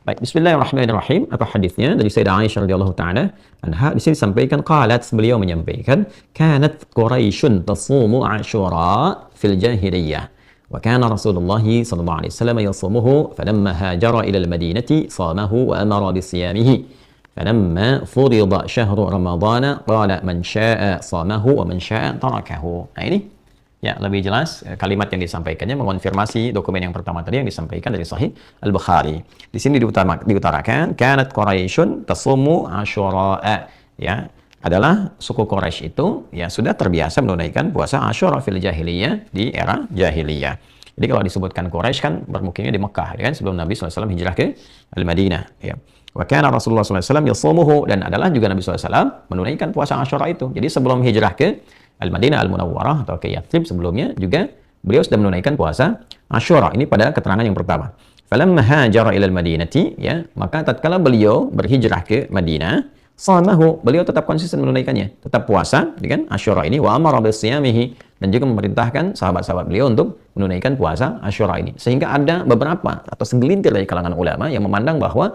Baik, bismillahirrahmanirrahim. Apa hadisnya? Dari Sayyidah Aisyah radhiyallahu taala anha, di sini disampaikan, qalat, beliau menyampaikan, kanat Quraisyun tasumu Asyura fil jahiliyah wa kana Rasulullah sallallahu alaihi wasallam yasumuhu falamma hajara ila al-Madinati samahu wa amara bisiyamihi falamma furida syahru Ramadhan qala man syaa'a samahu wa man syaa'a tarakahu. Nah, ini ya, lebih jelas kalimat yang disampaikannya mengonfirmasi dokumen yang pertama tadi yang disampaikan dari Sahih Al-Bukhari. Di sini diutarakan, kanat Quraisyun tasumu Asyura, ya, adalah suku Quraisy itu ya sudah terbiasa menunaikan puasa Asyura fil jahiliyah, di era jahiliyah. Jadi kalau disebutkan Quraisy kan bermukimnya di Mekah, ya kan, sebelum Nabi SAW hijrah ke Al-Madinah, ya. Wa kana Rasulullah SAW yasumuhu, dan adalah juga Nabi SAW menunaikan puasa Asyura itu. Jadi sebelum hijrah ke Al-Madinah Al-Munawwarah atau ke Yathrib sebelumnya juga beliau sudah menunaikan puasa Asyura. Ini pada keterangan yang pertama. Falamma hajara ila al-Madinati, ya, maka tatkala beliau berhijrah ke Madinah, shamahu, beliau tetap konsisten menunaikannya, tetap puasa dengan Asyura ini, wa amara bisiyamihi, dan juga memerintahkan sahabat-sahabat beliau untuk menunaikan puasa Asyura ini. Sehingga ada beberapa atau segelintir dari kalangan ulama yang memandang bahwa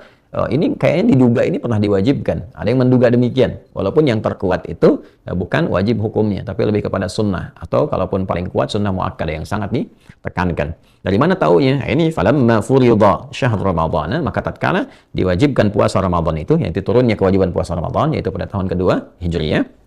ini kayaknya diduga ini pernah diwajibkan. Ada yang menduga demikian. Walaupun yang terkuat itu bukan wajib hukumnya, tapi lebih kepada sunnah. Atau kalaupun paling kuat sunnah muakkadah yang sangat ditekankan. Dari mana taunya? Ini falamma furida syahr Ramadhan, maka tatkala diwajibkan puasa Ramadan itu, yaitu turunnya kewajiban puasa Ramadan, yaitu pada tahun kedua Hijriyah.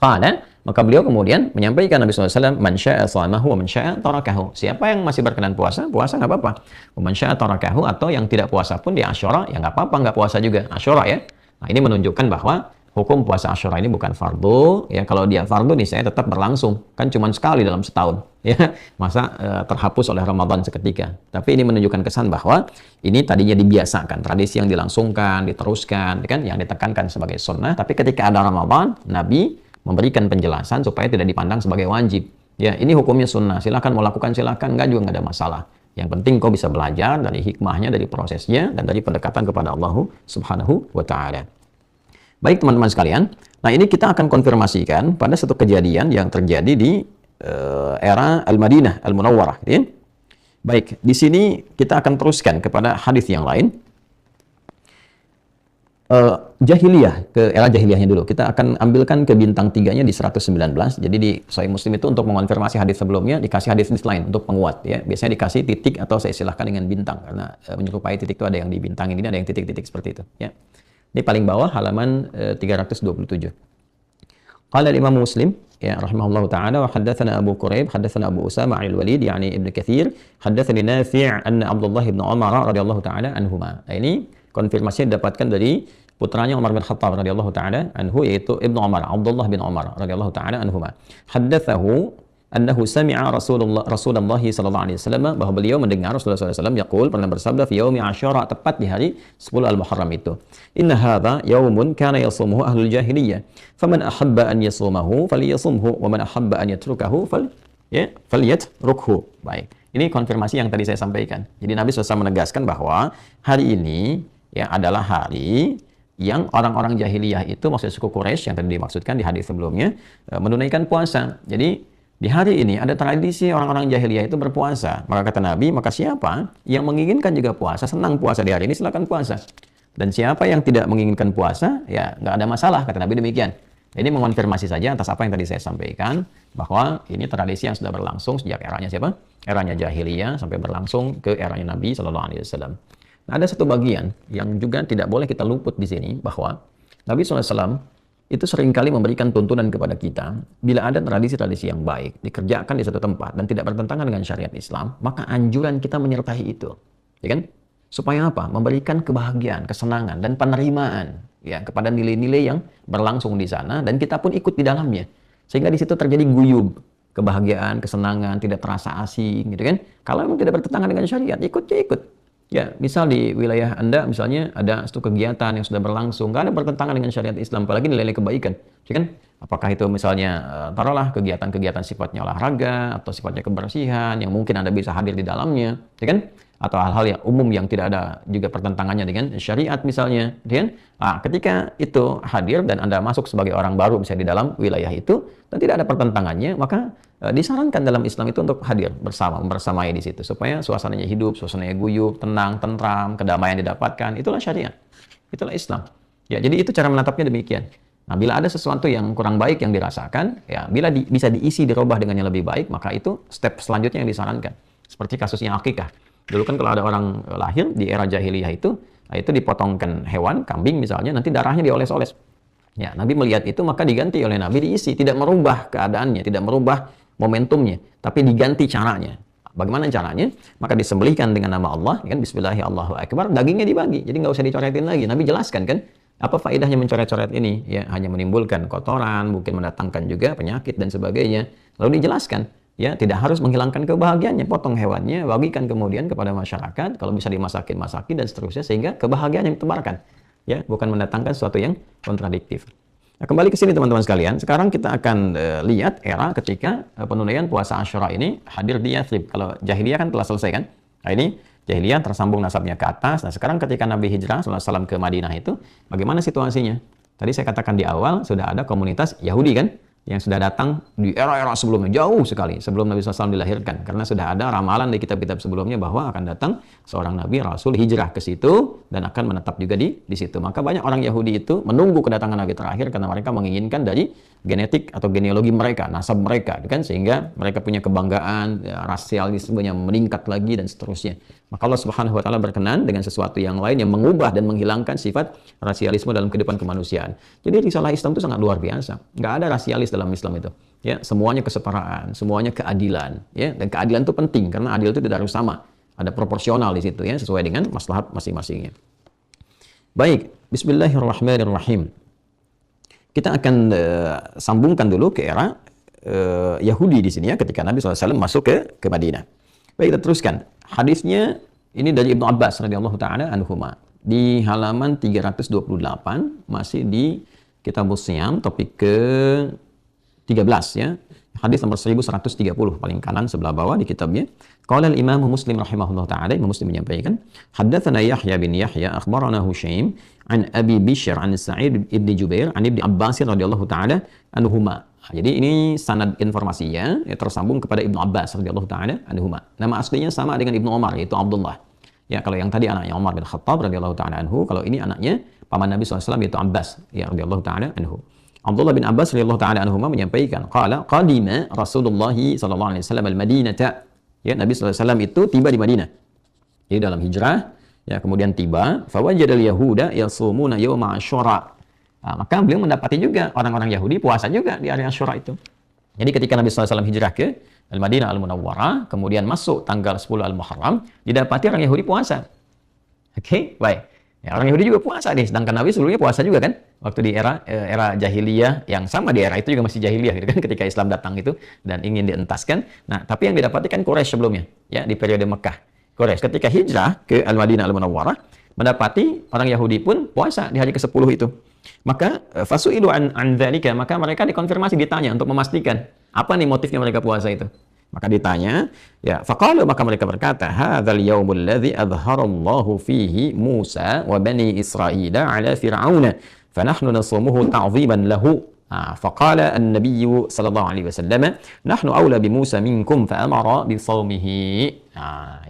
Qala, maka beliau kemudian menyampaikan Nabi SAW, man sya'a shamahu wa man sya'a tarakahu. Siapa yang masih berkenan puasa, puasa nggak apa-apa. Wa man sya'a tarakahu, atau yang tidak puasa pun di Asyura, ya nggak apa-apa, nggak puasa juga. Asyura, ya. Nah, ini menunjukkan bahwa hukum puasa Asyura ini bukan fardu. Ya, kalau dia fardu nih saya tetap berlangsung. Kan cuma sekali dalam setahun. Ya, masa terhapus oleh Ramadan seketika. Tapi ini menunjukkan kesan bahwa ini tadinya dibiasakan, tradisi yang dilangsungkan, diteruskan, kan, yang ditekankan sebagai sunnah. Tapi ketika ada Ramadan, Nabi memberikan penjelasan supaya tidak dipandang sebagai wajib. Ya, ini hukumnya sunnah. Silakan mau lakukan, silakan, enggak juga enggak ada masalah. Yang penting kau bisa belajar dari hikmahnya, dari prosesnya, dan dari pendekatan kepada Allah Subhanahu wa Ta'ala. Baik teman-teman sekalian, nah ini kita akan konfirmasikan pada satu kejadian yang terjadi di era Al-Madinah Al-Munawwarah. Ya. Baik, di sini kita akan teruskan kepada hadis yang lain. Jahiliyah, ke era jahiliyahnya dulu. Kita akan ambilkan ke bintang 3-nya di 119. Jadi di Sahih Muslim itu untuk mengonfirmasi hadis sebelumnya dikasih hadis lain untuk penguat ya. Biasanya dikasih titik atau saya istilahkan dengan bintang karena menyerupai titik itu ada yang dibintangin ini, ada yang titik-titik seperti itu ya. Ini paling bawah halaman 327. Qala al-Imam Muslim ya rahimahullahu taala wa haddatsana Abu Quraib haddatsana Abu Usama al-Walid yani Ibnu Katsir haddatsani Nafi' anna Abdullah bin Umar radhiyallahu taala anhuma. Nah, ini konfirmasi didapatkan dari putranya Umar bin Khattab radhiyallahu taala anhu yaitu Ibnu Umar, Abdullah bin Umar radhiyallahu taala anhuma. Haddatsahu annahu sami'a Rasulullah sallallahu alaihi wasallam, bahwa beliau mendengar Rasulullah sallallahu alaihi wasallam yaqul, pernah bersabda fi yaumi Asyura, tepat di hari 10 Al-Muharram itu. Inna hadza yaumun kana yasumuhu ahlul jahiliyah. Faman ahabba an yasumahu falyasumhu wa man ahabba an yatrukahu falyatrukhu. Baik. Ini konfirmasi yang tadi saya sampaikan. Jadi Nabi SAW menegaskan bahwa hari ini ya adalah hari yang orang-orang jahiliyah itu, maksudnya suku Quraisy yang tadi dimaksudkan di hadis sebelumnya, menunaikan puasa. Jadi di hari ini ada tradisi orang-orang jahiliyah itu berpuasa. Maka kata Nabi, maka siapa yang menginginkan juga puasa, senang puasa di hari ini, silakan puasa. Dan siapa yang tidak menginginkan puasa, ya nggak ada masalah, kata Nabi demikian. Ini mengonfirmasi saja atas apa yang tadi saya sampaikan, bahwa ini tradisi yang sudah berlangsung sejak eranya siapa? Eranya jahiliyah sampai berlangsung ke eranya Nabi SAW. Nah, ada satu bagian yang juga tidak boleh kita luput di sini, bahwa Nabi SAW itu seringkali memberikan tuntunan kepada kita, bila ada tradisi-tradisi yang baik dikerjakan di satu tempat dan tidak bertentangan dengan syariat Islam, maka anjuran kita menyertai itu, ya kan? Supaya apa? Memberikan kebahagiaan, kesenangan, dan penerimaan ya kepada nilai-nilai yang berlangsung di sana, dan kita pun ikut di dalamnya, sehingga di situ terjadi guyub, kebahagiaan, kesenangan, tidak terasa asing, gitu kan? Kalau memang tidak bertentangan dengan syariat, ikut. Ya, misal di wilayah Anda misalnya ada satu kegiatan yang sudah berlangsung, nggak ada bertentangan dengan syariat Islam, apalagi nilai-nilai kebaikan, ya kan? Apakah itu misalnya taruhlah kegiatan-kegiatan sifatnya olahraga atau sifatnya kebersihan yang mungkin Anda bisa hadir di dalamnya, ya kan? Atau hal-hal yang umum yang tidak ada juga pertentangannya dengan syariat misalnya, ya kan? Nah, ketika itu hadir dan Anda masuk sebagai orang baru bisa di dalam wilayah itu dan tidak ada pertentangannya, maka disarankan dalam Islam itu untuk hadir bersamai di situ supaya suasananya hidup, suasananya guyub, tenang, tentram, kedamaian didapatkan. Itulah syariat. Itulah Islam. Ya, jadi itu cara menatapnya demikian. Nah, bila ada sesuatu yang kurang baik yang dirasakan, ya bila bisa diisi, dirubah dengan yang lebih baik, maka itu step selanjutnya yang disarankan. Seperti kasusnya akikah. Dulu kan kalau ada orang lahir di era jahiliyah itu dipotongkan hewan, kambing misalnya, nanti darahnya dioles-oles. Ya, Nabi melihat itu maka diganti oleh Nabi, diisi, tidak merubah keadaannya, tidak merubah momentumnya, tapi diganti caranya. Bagaimana caranya? Maka disembelihkan dengan nama Allah, kan, Bismillahirrahmanirrahim, dagingnya dibagi, jadi nggak usah dicoretin lagi. Nabi jelaskan kan, apa faedahnya mencoret-coret ini? Ya, hanya menimbulkan kotoran, mungkin mendatangkan juga penyakit dan sebagainya. Lalu dijelaskan, ya tidak harus menghilangkan kebahagiaannya, potong hewannya, bagikan kemudian kepada masyarakat, kalau bisa dimasakin dan seterusnya, sehingga kebahagiaan yang ditebarkan, ya bukan mendatangkan sesuatu yang kontradiktif. Nah, kembali ke sini teman-teman sekalian, sekarang kita akan lihat era ketika penunaian puasa Asyura ini hadir di Yathrib. Kalau jahiliyah kan telah selesai kan? Nah, ini jahiliyah tersambung nasabnya ke atas. Nah, sekarang ketika Nabi hijrah SAW ke Madinah itu, bagaimana situasinya? Tadi saya katakan di awal, sudah ada komunitas Yahudi kan? Yang sudah datang di era-era sebelumnya, jauh sekali sebelum Nabi SAW dilahirkan, karena sudah ada ramalan di kitab-kitab sebelumnya bahwa akan datang seorang Nabi Rasul hijrah ke situ dan akan menetap juga di situ. Maka banyak orang Yahudi itu menunggu kedatangan Nabi terakhir karena mereka menginginkan dari genetik atau genealogi mereka, nasab mereka, kan, sehingga mereka punya kebanggaan, ya, rasialismenya meningkat lagi dan seterusnya. Maka Allah Subhanahu wa Ta'ala berkenan dengan sesuatu yang lain yang mengubah dan menghilangkan sifat rasialisme dalam kehidupan kemanusiaan. Jadi risalah Islam itu sangat luar biasa. Nggak ada rasialis dalam Islam itu. Ya, semuanya kesetaraan, semuanya keadilan. Ya, dan keadilan itu penting karena adil itu tidak harus sama. Ada proporsional di situ ya, sesuai dengan maslahat masing-masingnya. Baik, Bismillahirrahmanirrahim. kita akan sambungkan dulu ke era Yahudi di sini ya, ketika Nabi SAW masuk ke Madinah. Baik, kita teruskan. Hadisnya ini dari Ibnu Abbas radhiyallahu taala anhuma di halaman 328, masih di Kitabus Shiyam, topik ke 13 ya. Hadis nomor 1130 paling kanan sebelah bawah di kitabnya. Qala al-Imam Muslim rahimahullah taala, Imam Muslim menyampaikan, haddatsana Yahya bin Yahya akhbarana Hushaim an Abi Bishr an Sa'id ibn Jubair an Ibnu Abbas radhiyallahu taala anhuma. Jadi ini sanad informasinya ya, tersambung kepada Ibnu Abbas radhiyallahu taala anhuma. Nama aslinya sama dengan Ibnu Umar, yaitu Abdullah. Ya, kalau yang tadi anaknya Umar bin Khattab radhiyallahu taala anhu, kalau ini anaknya paman Nabi SAW yaitu Abbas ya radhiyallahu taala anhu. Abdullah bin Abbas radhiyallahu taala anhuma menyampaikan, qala qadima Rasulullah sallallahu alaihi wasallam al-Madinata. Ya, Nabi sallallahu alaihi wasallam itu tiba di Madinah. Jadi dalam hijrah ya, kemudian tiba, fawajadal yahuda yasumuna yauma Asyura. Nah, maka beliau mendapati juga orang-orang Yahudi puasa juga di hari Asyura itu. Jadi ketika Nabi sallallahu alaihi wasallam hijrah ke Al-Madinah Al-Munawwarah, kemudian masuk tanggal 10 Al-Muharram, didapati orang Yahudi puasa. Oke, baik. Ya, orang Yahudi juga puasa nih, sedangkan Nabi sebelumnya puasa juga kan? Waktu di era jahiliyah yang sama, di era itu juga masih jahiliyah gitu kan, ketika Islam datang itu dan ingin dientaskan. Nah, tapi yang didapati kan Quraisy sebelumnya, ya di periode Mekah. Quraisy ketika hijrah ke Al-Madinah Al-Munawwarah, mendapati orang Yahudi pun puasa di hari ke-10 itu. Maka fasu'ilu an dzalika, maka mereka dikonfirmasi, ditanya untuk memastikan apa nih motifnya mereka puasa itu. Maka ditanya, ya, faqalu, maka mereka berkata, hadzal yaumul ladzi adharallahu fihi Musa wa bani Israila ala Fir'auna, fa nahnu nasumuhu ta'dhiman lahu. Faqala an-nabiy sallallahu alaihi wasallam, nahnu aula bi Musa minkum fa amara bi shaumihi.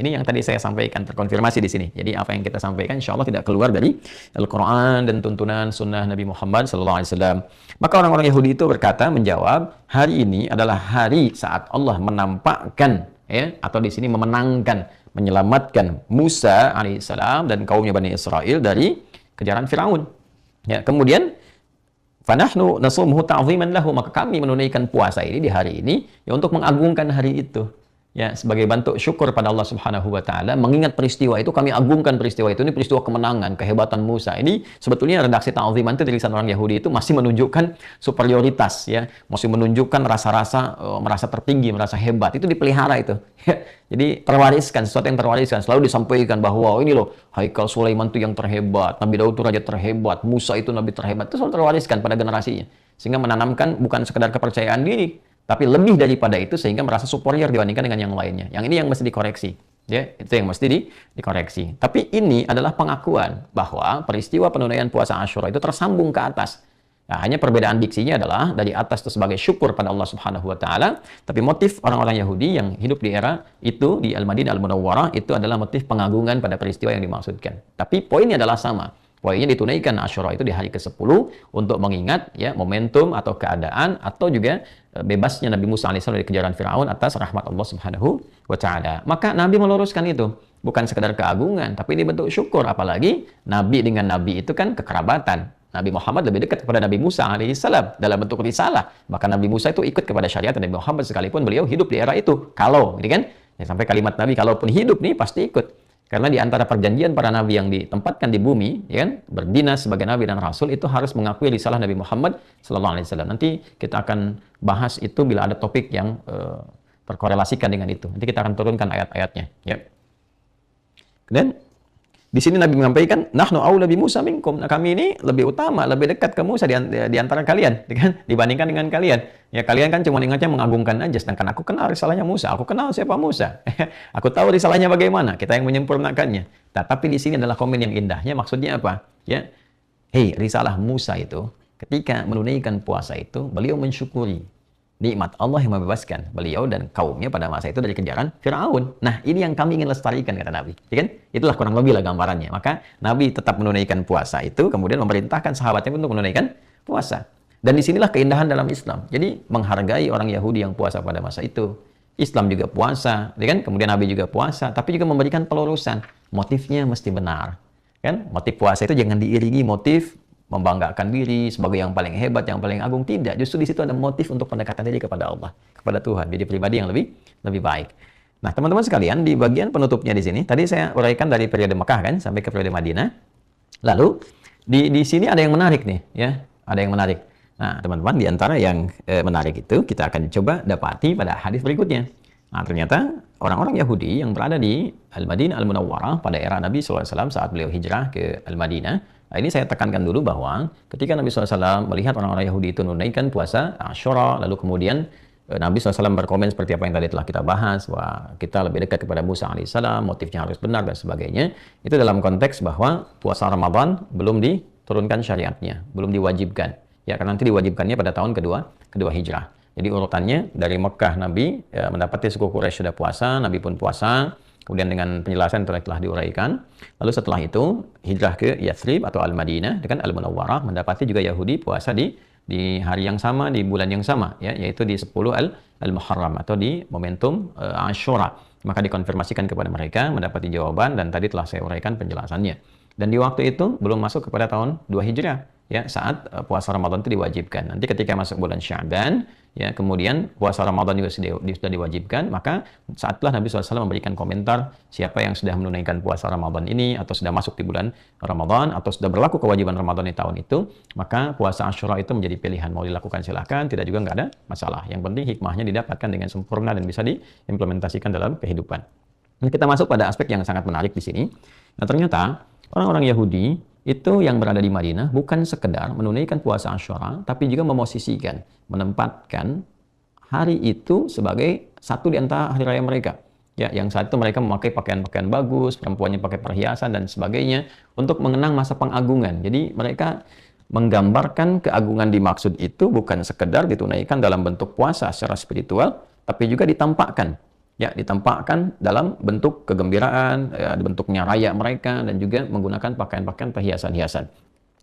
Ini yang tadi saya sampaikan, terkonfirmasi di sini. Jadi apa yang kita sampaikan insyaallah tidak keluar dari Al-Qur'an dan tuntunan sunnah Nabi Muhammad sallallahu alaihi wasallam. Maka orang-orang Yahudi itu berkata, menjawab, hari ini adalah hari saat Allah menampakkan ya, atau di sini memenangkan, menyelamatkan Musa alaihissalam dan kaumnya Bani Israel dari kejaran Firaun. Ya, kemudian fanahnu nasumuhu ta'dhiman lahu, maka kami menunaikan puasa ini di hari ini ya untuk mengagungkan hari itu. Ya, sebagai bentuk syukur pada Allah Subhanahu wa taala, mengingat peristiwa itu, kami agungkan peristiwa itu. Ini peristiwa kemenangan, kehebatan Musa. Ini sebetulnya redaksi ta'dhiman itu dari lisan orang Yahudi itu masih menunjukkan superioritas ya, masih menunjukkan rasa-rasa merasa tertinggi, merasa hebat. Itu dipelihara itu. Jadi terwariskan, sesuatu yang terwariskan, selalu disampaikan bahwa ini loh, Haikal Sulaiman itu yang terhebat, Nabi Daud itu raja terhebat, Musa itu nabi terhebat. Itu selalu terwariskan pada generasinya. Sehingga menanamkan bukan sekedar kepercayaan diri, tapi lebih daripada itu, sehingga merasa superior dibandingkan dengan yang lainnya. Yang ini yang mesti dikoreksi. Ya, itu yang mesti dikoreksi. Tapi ini adalah pengakuan bahwa peristiwa penunaian puasa Asyura itu tersambung ke atas. Nah, hanya perbedaan diksinya adalah dari atas itu sebagai syukur pada Allah Subhanahu wa taala, tapi motif orang-orang Yahudi yang hidup di era itu di Al-Madinah Al-Munawwarah itu adalah motif pengagungan pada peristiwa yang dimaksudkan. Tapi poinnya adalah sama. Poinnya ditunaikan Asyura itu di hari ke-10 untuk mengingat ya momentum atau keadaan atau juga bebasnya Nabi Musa alaihissalam dari kejaran Firaun atas rahmat Allah Subhanahu wa taala. Maka Nabi meluruskan itu, bukan sekedar keagungan, tapi ini bentuk syukur. Apalagi Nabi dengan Nabi itu kan kekerabatan. Nabi Muhammad lebih dekat kepada Nabi Musa alaihissalam dalam bentuk risalah. Maka Nabi Musa itu ikut kepada syariat Nabi Muhammad sekalipun beliau hidup di era itu. Kalau, gitu kan? Ya, sampai kalimat Nabi, kalaupun hidup nih pasti ikut. Karena di antara perjanjian para nabi yang ditempatkan di bumi, ya kan, berdinas sebagai nabi dan rasul itu harus mengakui risalah Nabi Muhammad sallallahu alaihi wasallam. Nanti kita akan bahas itu bila ada topik yang terkorelasikan dengan itu. Nanti kita akan turunkan ayat-ayatnya, ya. Dan di sini Nabi menyampaikan, nahnu aula bi Musa minkum. Nah, kami ini lebih utama, lebih dekat ke Musa di antara kalian, kan? Dibandingkan dengan kalian. Ya, kalian kan cuma ingatnya mengagungkan aja, sedangkan aku kenal risalahnya Musa. Aku kenal siapa Musa. Aku tahu risalahnya bagaimana. Kita yang menyempurnakannya. Nah, tapi di sini adalah komen yang indahnya. Maksudnya apa? Ya, risalah Musa itu, ketika menunaikan puasa itu, beliau mensyukuri nikmat Allah yang membebaskan beliau dan kaumnya pada masa itu dari kejaran Firaun. Nah, ini yang kami ingin lestarikan, kata Nabi. Ya kan? Itulah kurang lebih lah gambarannya. Maka Nabi tetap menunaikan puasa itu, kemudian memerintahkan sahabatnya untuk menunaikan puasa. Dan disinilah keindahan dalam Islam. Jadi menghargai orang Yahudi yang puasa pada masa itu. Islam juga puasa, ya kan? Kemudian Nabi juga puasa, tapi juga memberikan pelurusan. Motifnya mesti benar. Kan? Motif puasa itu jangan diiringi motif membanggakan diri sebagai yang paling hebat, yang paling agung. Tidak, justru di situ ada motif untuk pendekatan diri kepada Allah, kepada Tuhan, jadi pribadi yang lebih baik. Nah, teman-teman sekalian, di bagian penutupnya di sini, tadi saya uraikan dari periode Mekah kan sampai ke periode Madinah. Lalu di sini ada yang menarik nih, ya, ada yang menarik. Nah, teman-teman, di antara yang menarik itu kita akan coba dapati pada hadis berikutnya. Nah, ternyata orang-orang Yahudi yang berada di Al-Madinah Al-Munawwarah pada era Nabi SAW saat beliau hijrah ke Al-Madinah. Nah, ini saya tekankan dulu bahwa ketika Nabi SAW melihat orang-orang Yahudi itu menunaikan puasa Asyura, lalu kemudian Nabi SAW berkomen seperti apa yang tadi telah kita bahas, bahwa kita lebih dekat kepada Musa alaihissalam, motifnya harus benar dan sebagainya. Itu dalam konteks bahwa puasa Ramadan belum diturunkan syariatnya, belum diwajibkan. Ya, karena nanti diwajibkannya pada tahun kedua hijrah. Jadi urutannya dari Mekah Nabi mendapati suku Quraisy sudah puasa, Nabi pun puasa. Kemudian dengan penjelasan telah diuraikan. Lalu setelah itu hijrah ke Yathrib atau Al-Madinah dengan Al-Munawwarah, mendapati juga Yahudi puasa di hari yang sama, di bulan yang sama, ya, yaitu di 10 Al-Muharram atau di momentum Asyura. Maka dikonfirmasikan kepada mereka, mendapati jawaban, dan tadi telah saya uraikan penjelasannya. Dan di waktu itu belum masuk kepada tahun 2 Hijriah, ya, saat puasa Ramadan itu diwajibkan. Nanti ketika masuk bulan Sya'ban, ya, kemudian puasa Ramadan juga sudah diwajibkan, maka saatlah Nabi SAW memberikan komentar siapa yang sudah menunaikan puasa Ramadan ini, atau sudah masuk di bulan Ramadan, atau sudah berlaku kewajiban Ramadan di tahun itu, maka puasa Asyura itu menjadi pilihan. Mau dilakukan silahkan, tidak juga nggak ada masalah. Yang penting hikmahnya didapatkan dengan sempurna dan bisa diimplementasikan dalam kehidupan. Nah, kita masuk pada aspek yang sangat menarik di sini. Nah, ternyata orang-orang Yahudi itu yang berada di Madinah bukan sekedar menunaikan puasa Asyura, tapi juga memosisikan, menempatkan hari itu sebagai satu di antara hari raya mereka. Ya, yang saat itu mereka memakai pakaian-pakaian bagus, perempuannya pakai perhiasan dan sebagainya untuk mengenang masa pengagungan. Jadi mereka menggambarkan keagungan dimaksud itu bukan sekedar ditunaikan dalam bentuk puasa secara spiritual, tapi juga ditampakkan. Ya, ditampakkan dalam bentuk kegembiraan, ya, bentuknya raya mereka, dan juga menggunakan pakaian-pakaian perhiasan-hiasan.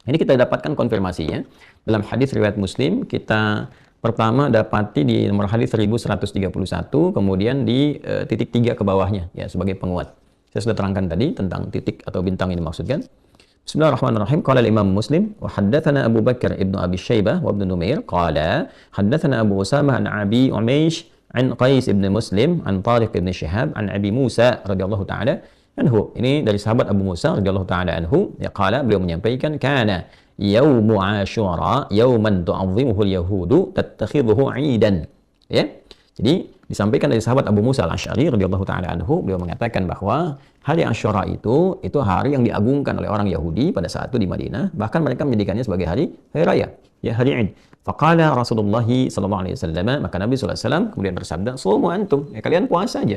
Ini kita dapatkan konfirmasinya dalam hadis riwayat Muslim. Kita pertama dapati di nomor hadis 1131, kemudian di titik 3 ke bawahnya, ya, sebagai penguat. Saya sudah terangkan tadi tentang titik atau bintang ini maksudkan. Bismillahirrahmanirrahim. Qala al-Imam Muslim wa haddatsana Abu Bakar ibnu Abi Syaibah wa ibnu Numair qala haddatsana Abu Usamah an Abi Umaysh an Qais ibn Muslim an Tariq ibn Shihab an Abi Musa radhiyallahu taala anhu. Ini dari sahabat Abu Musa radhiyallahu taala anhu, ya, qala, beliau menyampaikan, kana yaumu Asyura yauman tu'azzimuhu al-yahudu tattakhidhuhu 'idan. Ya. Jadi disampaikan dari sahabat Abu Musa al-Asy'ari radhiyallahu taala anhu, beliau mengatakan bahwa hari Asyura itu hari yang diagungkan oleh orang Yahudi pada saat itu di Madinah, bahkan mereka menjadikannya sebagai hari raya, ya, hari Id. Faqala Rasulullah sallallahu alaihi wasallam, maka Nabi sallallahu alaihi wasallam kemudian bersabda, "Sumu antum," ya, kalian puasa aja.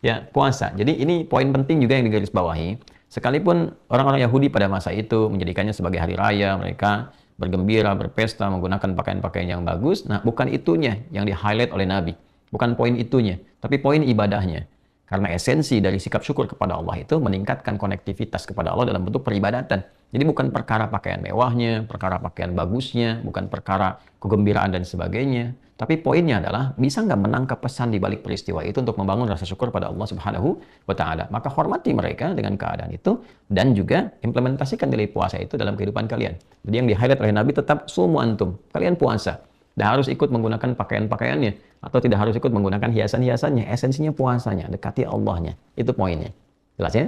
Ya, puasa. Jadi ini poin penting juga yang digarisbawahi. Sekalipun orang-orang Yahudi pada masa itu menjadikannya sebagai hari raya, mereka bergembira, berpesta, menggunakan pakaian-pakaian yang bagus. Nah, bukan itunya yang di-highlight oleh Nabi. Bukan poin itunya, tapi poin ibadahnya. Karena esensi dari sikap syukur kepada Allah itu meningkatkan konektivitas kepada Allah dalam bentuk peribadatan. Jadi bukan perkara pakaian mewahnya, perkara pakaian bagusnya, bukan perkara kegembiraan dan sebagainya. Tapi poinnya adalah bisa nggak menangkap pesan di balik peristiwa itu untuk membangun rasa syukur pada Allah Subhanahu wa Ta'ala. Maka hormati mereka dengan keadaan itu dan juga implementasikan nilai puasa itu dalam kehidupan kalian. Jadi yang di-highlight oleh Nabi tetap sumu antum, kalian puasa. Tidak harus ikut menggunakan pakaian-pakaiannya atau tidak harus ikut menggunakan hiasan-hiasannya. Esensinya puasanya, dekati Allahnya. Itu poinnya. Jelas ya?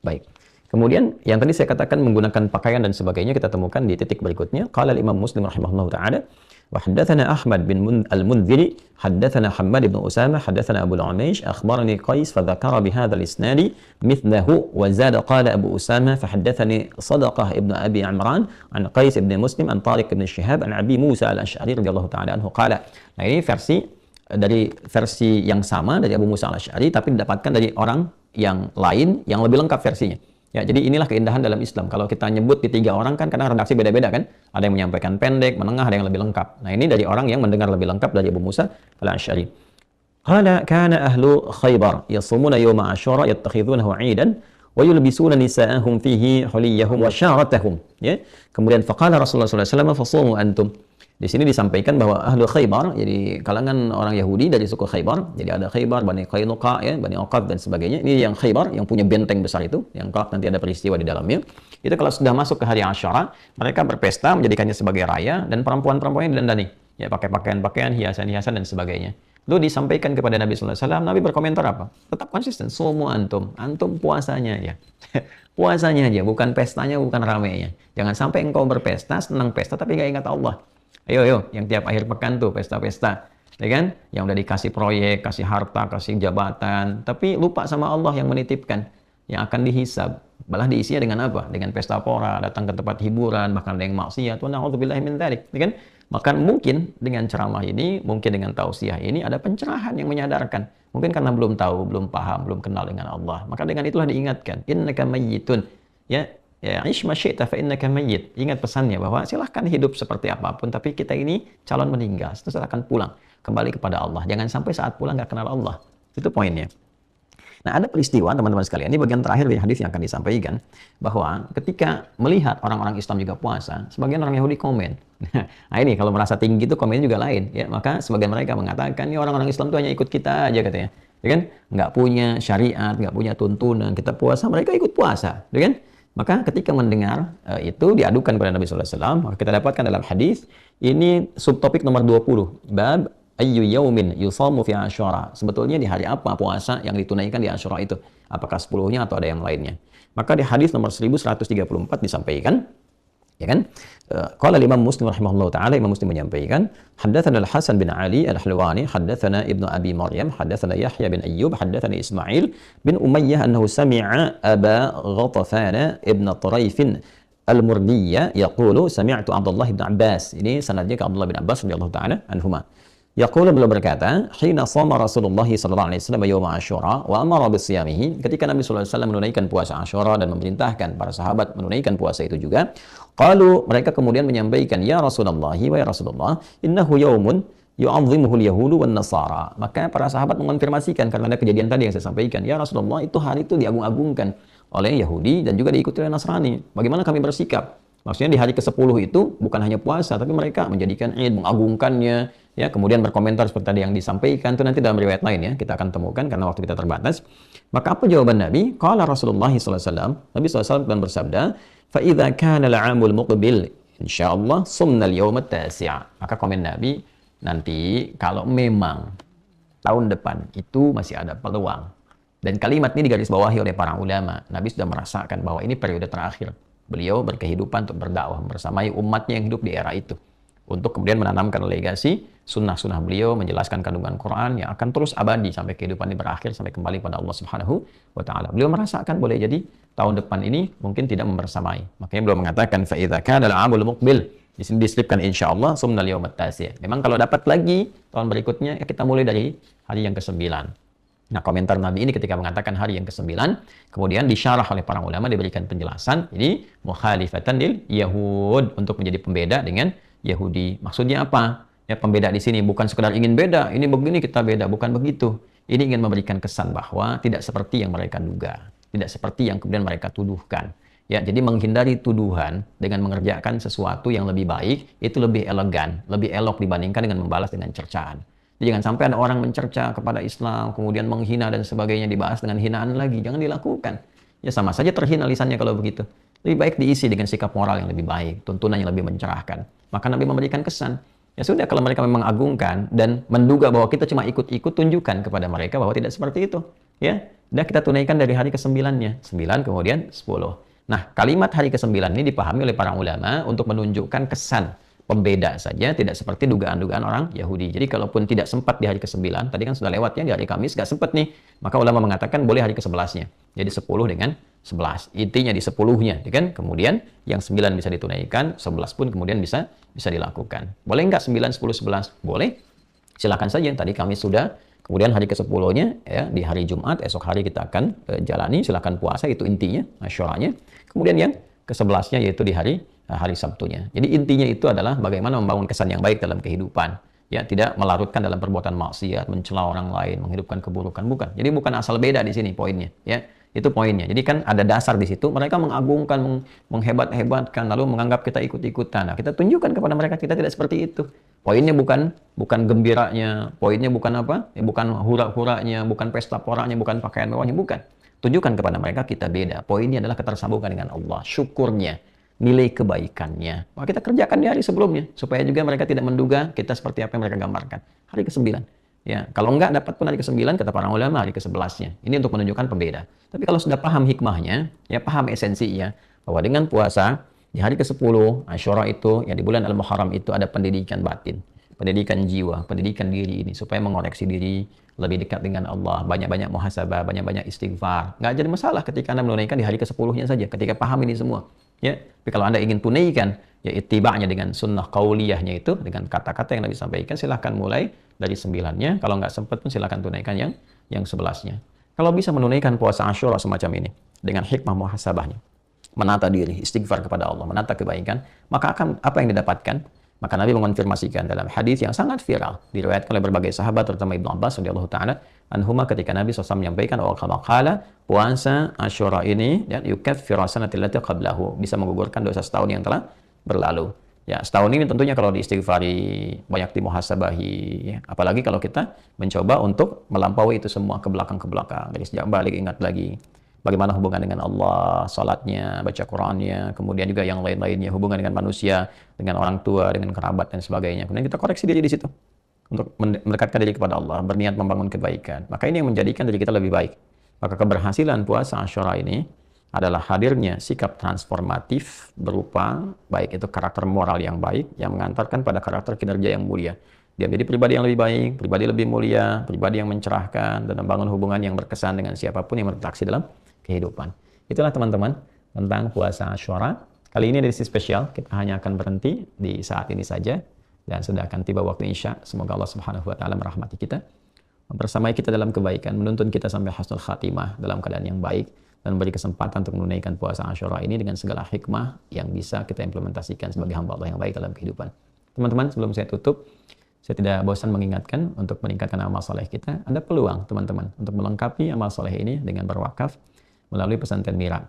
Baik. Kemudian yang tadi saya katakan menggunakan pakaian dan sebagainya kita temukan di titik berikutnya. Qala al-Imam Muslim rahimahullahu taala wa haddatsana Ahmad bin al-Munziri haddatsana Hammad bin Usamah haddatsana Abu al-Umaysh akhbarani Qais fa dzakara bi hadzal isnad mithlahu wa zada qala Abu Usamah fa haddatsani Sadaqah ibn Abi Amran an Qais ibn Muslim an Tariq ibn Shihab an Abi Musa al-Asy'ari radhiyallahu taala anhu qala. Nah, ini versi yang sama dari Abu Musa al-Asy'ari tapi didapatkan dari orang yang lain yang lebih lengkap versinya. Ya, jadi inilah keindahan dalam Islam. Kalau kita nyebut di 3 orang kan kadang redaksi beda-beda kan. Ada yang menyampaikan pendek, menengah, ada yang lebih lengkap. Nah, ini dari orang yang mendengar lebih lengkap dari Abu Musa al-Asy'ari. Qala kana ahlu Khaybar yasumuna yawma Asyura yattakhidunahu 'idan wa yulbisuna nisa'ahum fihi huliyahum wa syaratahum. Ya. Kemudian faqala Rasulullah sallallahu alaihi wasallam fasumu antum. Di sini disampaikan bahwa ahlu Khaybar, jadi kalangan orang Yahudi dari suku Khaybar, jadi ada Khaybar, Bani Qainuqa, ya, Bani Aqab dan sebagainya. Ini yang Khaybar, yang punya benteng besar itu, yang kelak nanti ada peristiwa di dalamnya. Itu kalau sudah masuk ke hari Asyura, mereka berpesta menjadikannya sebagai raya dan perempuan-perempuan didandani, ya, pakai pakaian-pakaian, hiasan-hiasan dan sebagainya. Lalu disampaikan kepada Nabi sallallahu alaihi wasallam, Nabi berkomentar apa? Tetap konsisten, sumu antum, antum puasanya ya. Puasanya aja, bukan pestanya, bukan ramenya. Jangan sampai engkau berpesta, senang pesta tapi nggak ingat Allah. Ayo, ayo, yang tiap akhir pekan tuh pesta-pesta, ya kan? Yang udah dikasih proyek, kasih harta, kasih jabatan, tapi lupa sama Allah yang menitipkan, yang akan dihisab. Malah diisinya dengan apa? Dengan pesta pora, datang ke tempat hiburan, bahkan ada yang maksiat. Wa na'udzubillahi min dzalik, ya kan? Maka mungkin dengan ceramah ini, mungkin dengan tausiah ini ada pencerahan yang menyadarkan. Mungkin karena belum tahu, belum paham, belum kenal dengan Allah. Maka dengan itulah diingatkan, innaka mayyitun. Ya, ish ma syi'ta fa innaka mayyit. Ingat pesannya bahwa silahkan hidup seperti apapun, tapi kita ini calon meninggal. Setelah akan pulang kembali kepada Allah. Jangan sampai saat pulang nggak kenal Allah. Itu poinnya. Nah, ada peristiwa teman-teman sekalian, ini bagian terakhir dari hadis yang akan disampaikan, bahwa ketika melihat orang-orang Islam juga puasa, sebagian orang Yahudi komen. Nah ini kalau merasa tinggi itu komennya juga lain, ya. Maka sebagian mereka mengatakan, ya orang-orang Islam itu hanya ikut kita aja katanya, ya kan? Nggak punya syariat, nggak punya tuntunan, kita puasa, mereka ikut puasa, ya kan? Maka ketika mendengar itu diadukan kepada Nabi Sallallahu Alaihi Wasallam, maka kita dapatkan dalam hadis ini subtopik nomor 20, bab ayyu yaumin yusamu fi Asyura. Sebetulnya di hari apa puasa yang ditunaikan di Asyura itu? Apakah 10-nya atau ada yang lainnya? Maka di hadis nomor 1134 disampaikan, ya kan? Qala Imam Muslim rahimahullahu taala, Imam Muslim menyampaikan, haddatsana Al-Hasan bin Ali Al-Hulwani, haddatsana Ibnu Abi Maryam, haddatsana Yahya bin Ayyub, haddatsana Ismail bin Umayyah annahu sami'a Aba Ghatafan ibn Turaif Al-Murdiyya yaqulu sami'tu Abdullah bin Abbas. Ini sanadnya ke Abdullah bin Abbas radhiyallahu taala anhuma. Yaqulu, beliau berkata, hina shama Rasulullah sallallahu alaihi wasallam yaum Asyura wa amara bisiyamihi, ketika Nabi sallallahu alaihi wasallam menunaikan puasa Asyura dan memerintahkan para sahabat menunaikan puasa itu juga, qalu, mereka kemudian menyampaikan, ya Rasulullah, wa ya Rasulullah, innahu yaumun yu'azzimuhu al-yahudu wan nasara. Maka para sahabat mengonfirmasikan karena ada kejadian tadi yang saya sampaikan, ya Rasulullah, itu hari itu diagung-agungkan oleh Yahudi dan juga diikuti oleh Nasrani. Bagaimana kami bersikap? Maksudnya di hari ke-10 itu bukan hanya puasa, tapi mereka menjadikan Id, mengagungkannya, ya, kemudian berkomentar seperti tadi yang disampaikan, itu nanti dalam riwayat lain ya, kita akan temukan karena waktu kita terbatas. Maka apa jawaban Nabi? Qala Rasulullah SAW, Nabi SAW dan bersabda, فَإِذَا كَانَ الْعَامُ الْمُقْبِلِ InsyaAllah sumnal yawm at-tasi'. Maka komen Nabi, nanti kalau memang tahun depan itu masih ada peluang. Dan kalimat ini digarisbawahi oleh para ulama. Nabi sudah merasakan bahwa ini periode terakhir beliau berkehidupan untuk berdakwah bersamai umatnya yang hidup di era itu, untuk kemudian menanamkan legasi sunnah-sunnah beliau, menjelaskan kandungan Quran yang akan terus abadi sampai kehidupan ini berakhir, sampai kembali pada Allah Subhanahu wa Ta'ala. Beliau merasakan boleh jadi tahun depan ini mungkin tidak membersamai. Makanya beliau mengatakan fa idza kana al-'amul muqbil, di sini diselipkan insyaallah sumnal yawm at-tasi'. Memang kalau dapat lagi tahun berikutnya, ya kita mulai dari hari yang ke-9. Nah, komentar Nabi ini ketika mengatakan hari yang ke-9, kemudian disyarah oleh para ulama, diberikan penjelasan, ini mukhalifatan lil Yahud, untuk menjadi pembeda dengan Yahudi. Maksudnya apa? Ya, pembeda di sini bukan sekedar ingin beda, ini begini kita beda, bukan begitu. Ini ingin memberikan kesan bahwa tidak seperti yang mereka duga, tidak seperti yang kemudian mereka tuduhkan. Ya, jadi menghindari tuduhan dengan mengerjakan sesuatu yang lebih baik, itu lebih elegan, lebih elok dibandingkan dengan membalas dengan cercaan. Jadi jangan sampai ada orang mencerca kepada Islam, kemudian menghina dan sebagainya, dibahas dengan hinaan lagi. Jangan dilakukan. Ya sama saja terhina lisannya kalau begitu. Lebih baik diisi dengan sikap moral yang lebih baik, tuntunan yang lebih mencerahkan. Maka Nabi memberikan kesan. Ya sudah, kalau mereka memang agungkan dan menduga bahwa kita cuma ikut-ikut, tunjukkan kepada mereka bahwa tidak seperti itu. Ya, dan kita tunaikan dari hari ke-9-nya. 9 kemudian 10. Nah, kalimat hari ke-9 ini dipahami oleh para ulama untuk menunjukkan kesan pembeda saja, tidak seperti dugaan-dugaan orang Yahudi. Jadi kalaupun tidak sempat di hari ke-9, tadi kan sudah lewat ya, di hari Kamis nggak sempat nih, maka ulama mengatakan boleh hari ke-11-nya. Jadi 10 dengan 11. Intinya di 10-nya, ya kan? Kemudian yang 9 bisa ditunaikan, 11 pun kemudian bisa dilakukan. Boleh nggak 9, 10, 11? Boleh. Silakan saja. Tadi Kamis sudah, kemudian hari ke-10-nya ya, di hari Jumat, esok hari kita akan jalani, silakan puasa, itu intinya, Asyuranya. Kemudian yang ke-11-nya yaitu di hari Sabtunya. Jadi intinya itu adalah bagaimana membangun kesan yang baik dalam kehidupan. Ya, tidak melarutkan dalam perbuatan maksiat, mencela orang lain, menghidupkan keburukan, bukan. Jadi bukan asal beda di sini poinnya, ya. Itu poinnya. Jadi kan ada dasar di situ, mereka mengagungkan, menghebat-hebatkan, lalu menganggap kita ikut-ikutan. Nah, kita tunjukkan kepada mereka kita tidak seperti itu. Poinnya bukan gembiranya, poinnya bukan apa? Ya, bukan hura-huranya, bukan pesta poranya, bukan pakaian mewahnya, bukan. Tunjukkan kepada mereka kita beda. Poinnya adalah ketersambungan dengan Allah, syukurnya, nilai kebaikannya. Maka kita kerjakan di hari sebelumnya, supaya juga mereka tidak menduga kita seperti apa yang mereka gambarkan. Hari ke-9. Ya, kalau enggak dapat pun hari ke-9, kata para ulama hari ke-11-nya. Ini untuk menunjukkan pembeda. Tapi kalau sudah paham hikmahnya, ya paham esensinya, bahwa dengan puasa, Di hari ke-10 Asyura itu, ya di bulan Al-Muharram itu ada pendidikan batin, pendidikan jiwa, pendidikan diri ini supaya mengoreksi diri lebih dekat dengan Allah, banyak-banyak muhasabah, banyak-banyak istighfar. Nggak jadi masalah ketika Anda menunaikan di hari ke-10-nya saja, ketika paham ini semua. Ya, tapi kalau Anda ingin tunaikan, ya ittiba'nya dengan sunnah qauliyahnya itu, dengan kata-kata yang Nabi sampaikan, silahkan mulai dari 9-nya. Kalau nggak sempat pun silahkan tunaikan yang 11-nya. Kalau bisa menunaikan puasa Asyura semacam ini, dengan hikmah muhasabahnya, menata diri, istighfar kepada Allah, menata kebaikan, maka akan apa yang didapatkan? Maka Nabi mengonfirmasikan dalam hadis yang sangat viral, diriwayatkan oleh berbagai sahabat, terutama Ibnu Abbas radhiyallahu taala anhuma, ketika Nabi SAW menyampaikan, puasa Asyura ini dan yukaffiru sanati allati qablahu, bisa menggugurkan dosa setahun yang telah berlalu. Ya, setahun ini tentunya kalau diistighfari, banyak dimuhasabahi, ya. Apalagi kalau kita mencoba untuk melampaui itu semua ke belakang, dari sejak balik ingat lagi bagaimana hubungan dengan Allah, salatnya, baca Qur'annya, kemudian juga yang lain-lainnya, hubungan dengan manusia, dengan orang tua, dengan kerabat, dan sebagainya. Kemudian kita koreksi diri di situ untuk mendekatkan diri kepada Allah, berniat membangun kebaikan. Maka ini yang menjadikan diri kita lebih baik. Maka keberhasilan puasa Asyura ini adalah hadirnya sikap transformatif berupa baik itu karakter moral yang baik, yang mengantarkan pada karakter kinerja yang mulia. Dia menjadi pribadi yang lebih baik, pribadi lebih mulia, pribadi yang mencerahkan, dan membangun hubungan yang berkesan dengan siapapun yang berinteraksi dalam kehidupan. Itulah teman-teman tentang puasa Asyura. Kali ini edisi spesial, kita hanya akan berhenti di saat ini saja dan sudah akan tiba waktu Isya. Semoga Allah Subhanahu wa taala merahmati kita, mempersamai kita dalam kebaikan, menuntun kita sampai husnul khatimah dalam keadaan yang baik, dan beri kesempatan untuk menunaikan puasa Asyura ini dengan segala hikmah yang bisa kita implementasikan sebagai hamba Allah yang baik dalam kehidupan. Teman-teman, sebelum saya tutup, saya tidak bosan mengingatkan untuk meningkatkan amal soleh kita. Ada peluang teman-teman untuk melengkapi amal soleh ini dengan berwakaf melalui pesantren Mira,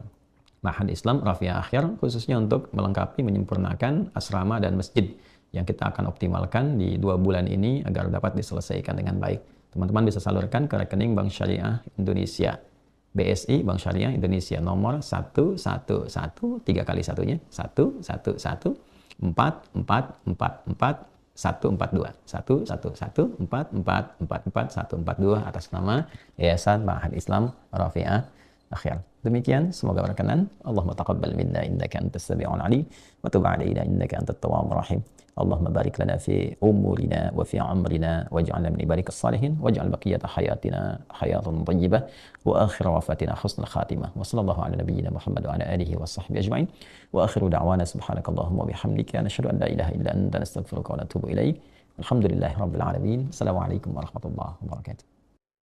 Ma'had Islam Rafiah Akhir, khususnya untuk melengkapi, menyempurnakan asrama dan masjid yang kita akan optimalkan di 2 bulan ini agar dapat diselesaikan dengan baik. Teman-teman bisa salurkan ke rekening Bank Syariah Indonesia, BSI Bank Syariah Indonesia, nomor 111 3 kali satunya 111 4444 142 111 4444 142 atas nama Yayasan Ma'had Islam Rafiah Akhir. Demikian, semoga berkenan. Allahumma taqabbal minna innaka antas sami'ul alim wa tub 'alaina innaka antat tawwabur rahim. Allahumma barik lana fi umurina wa fi amrina waj'alna min ibadikas salihin waj'al baqiyata hayatina hayatan thayyibah wa akhir wafatina husnul khatimah. Wa sallallahu ala nabiyyina Muhammad wa ala alihi wa sahbihi ajma'in. Wa akhiru da'wana subhanakallahumma wa bihamdika nashhadu an la ilaha illa anta nastaghfiruka wa natubu ilaik. Alhamdulillahirabbil alamin. Assalamualaikum warahmatullahi wabarakatuh.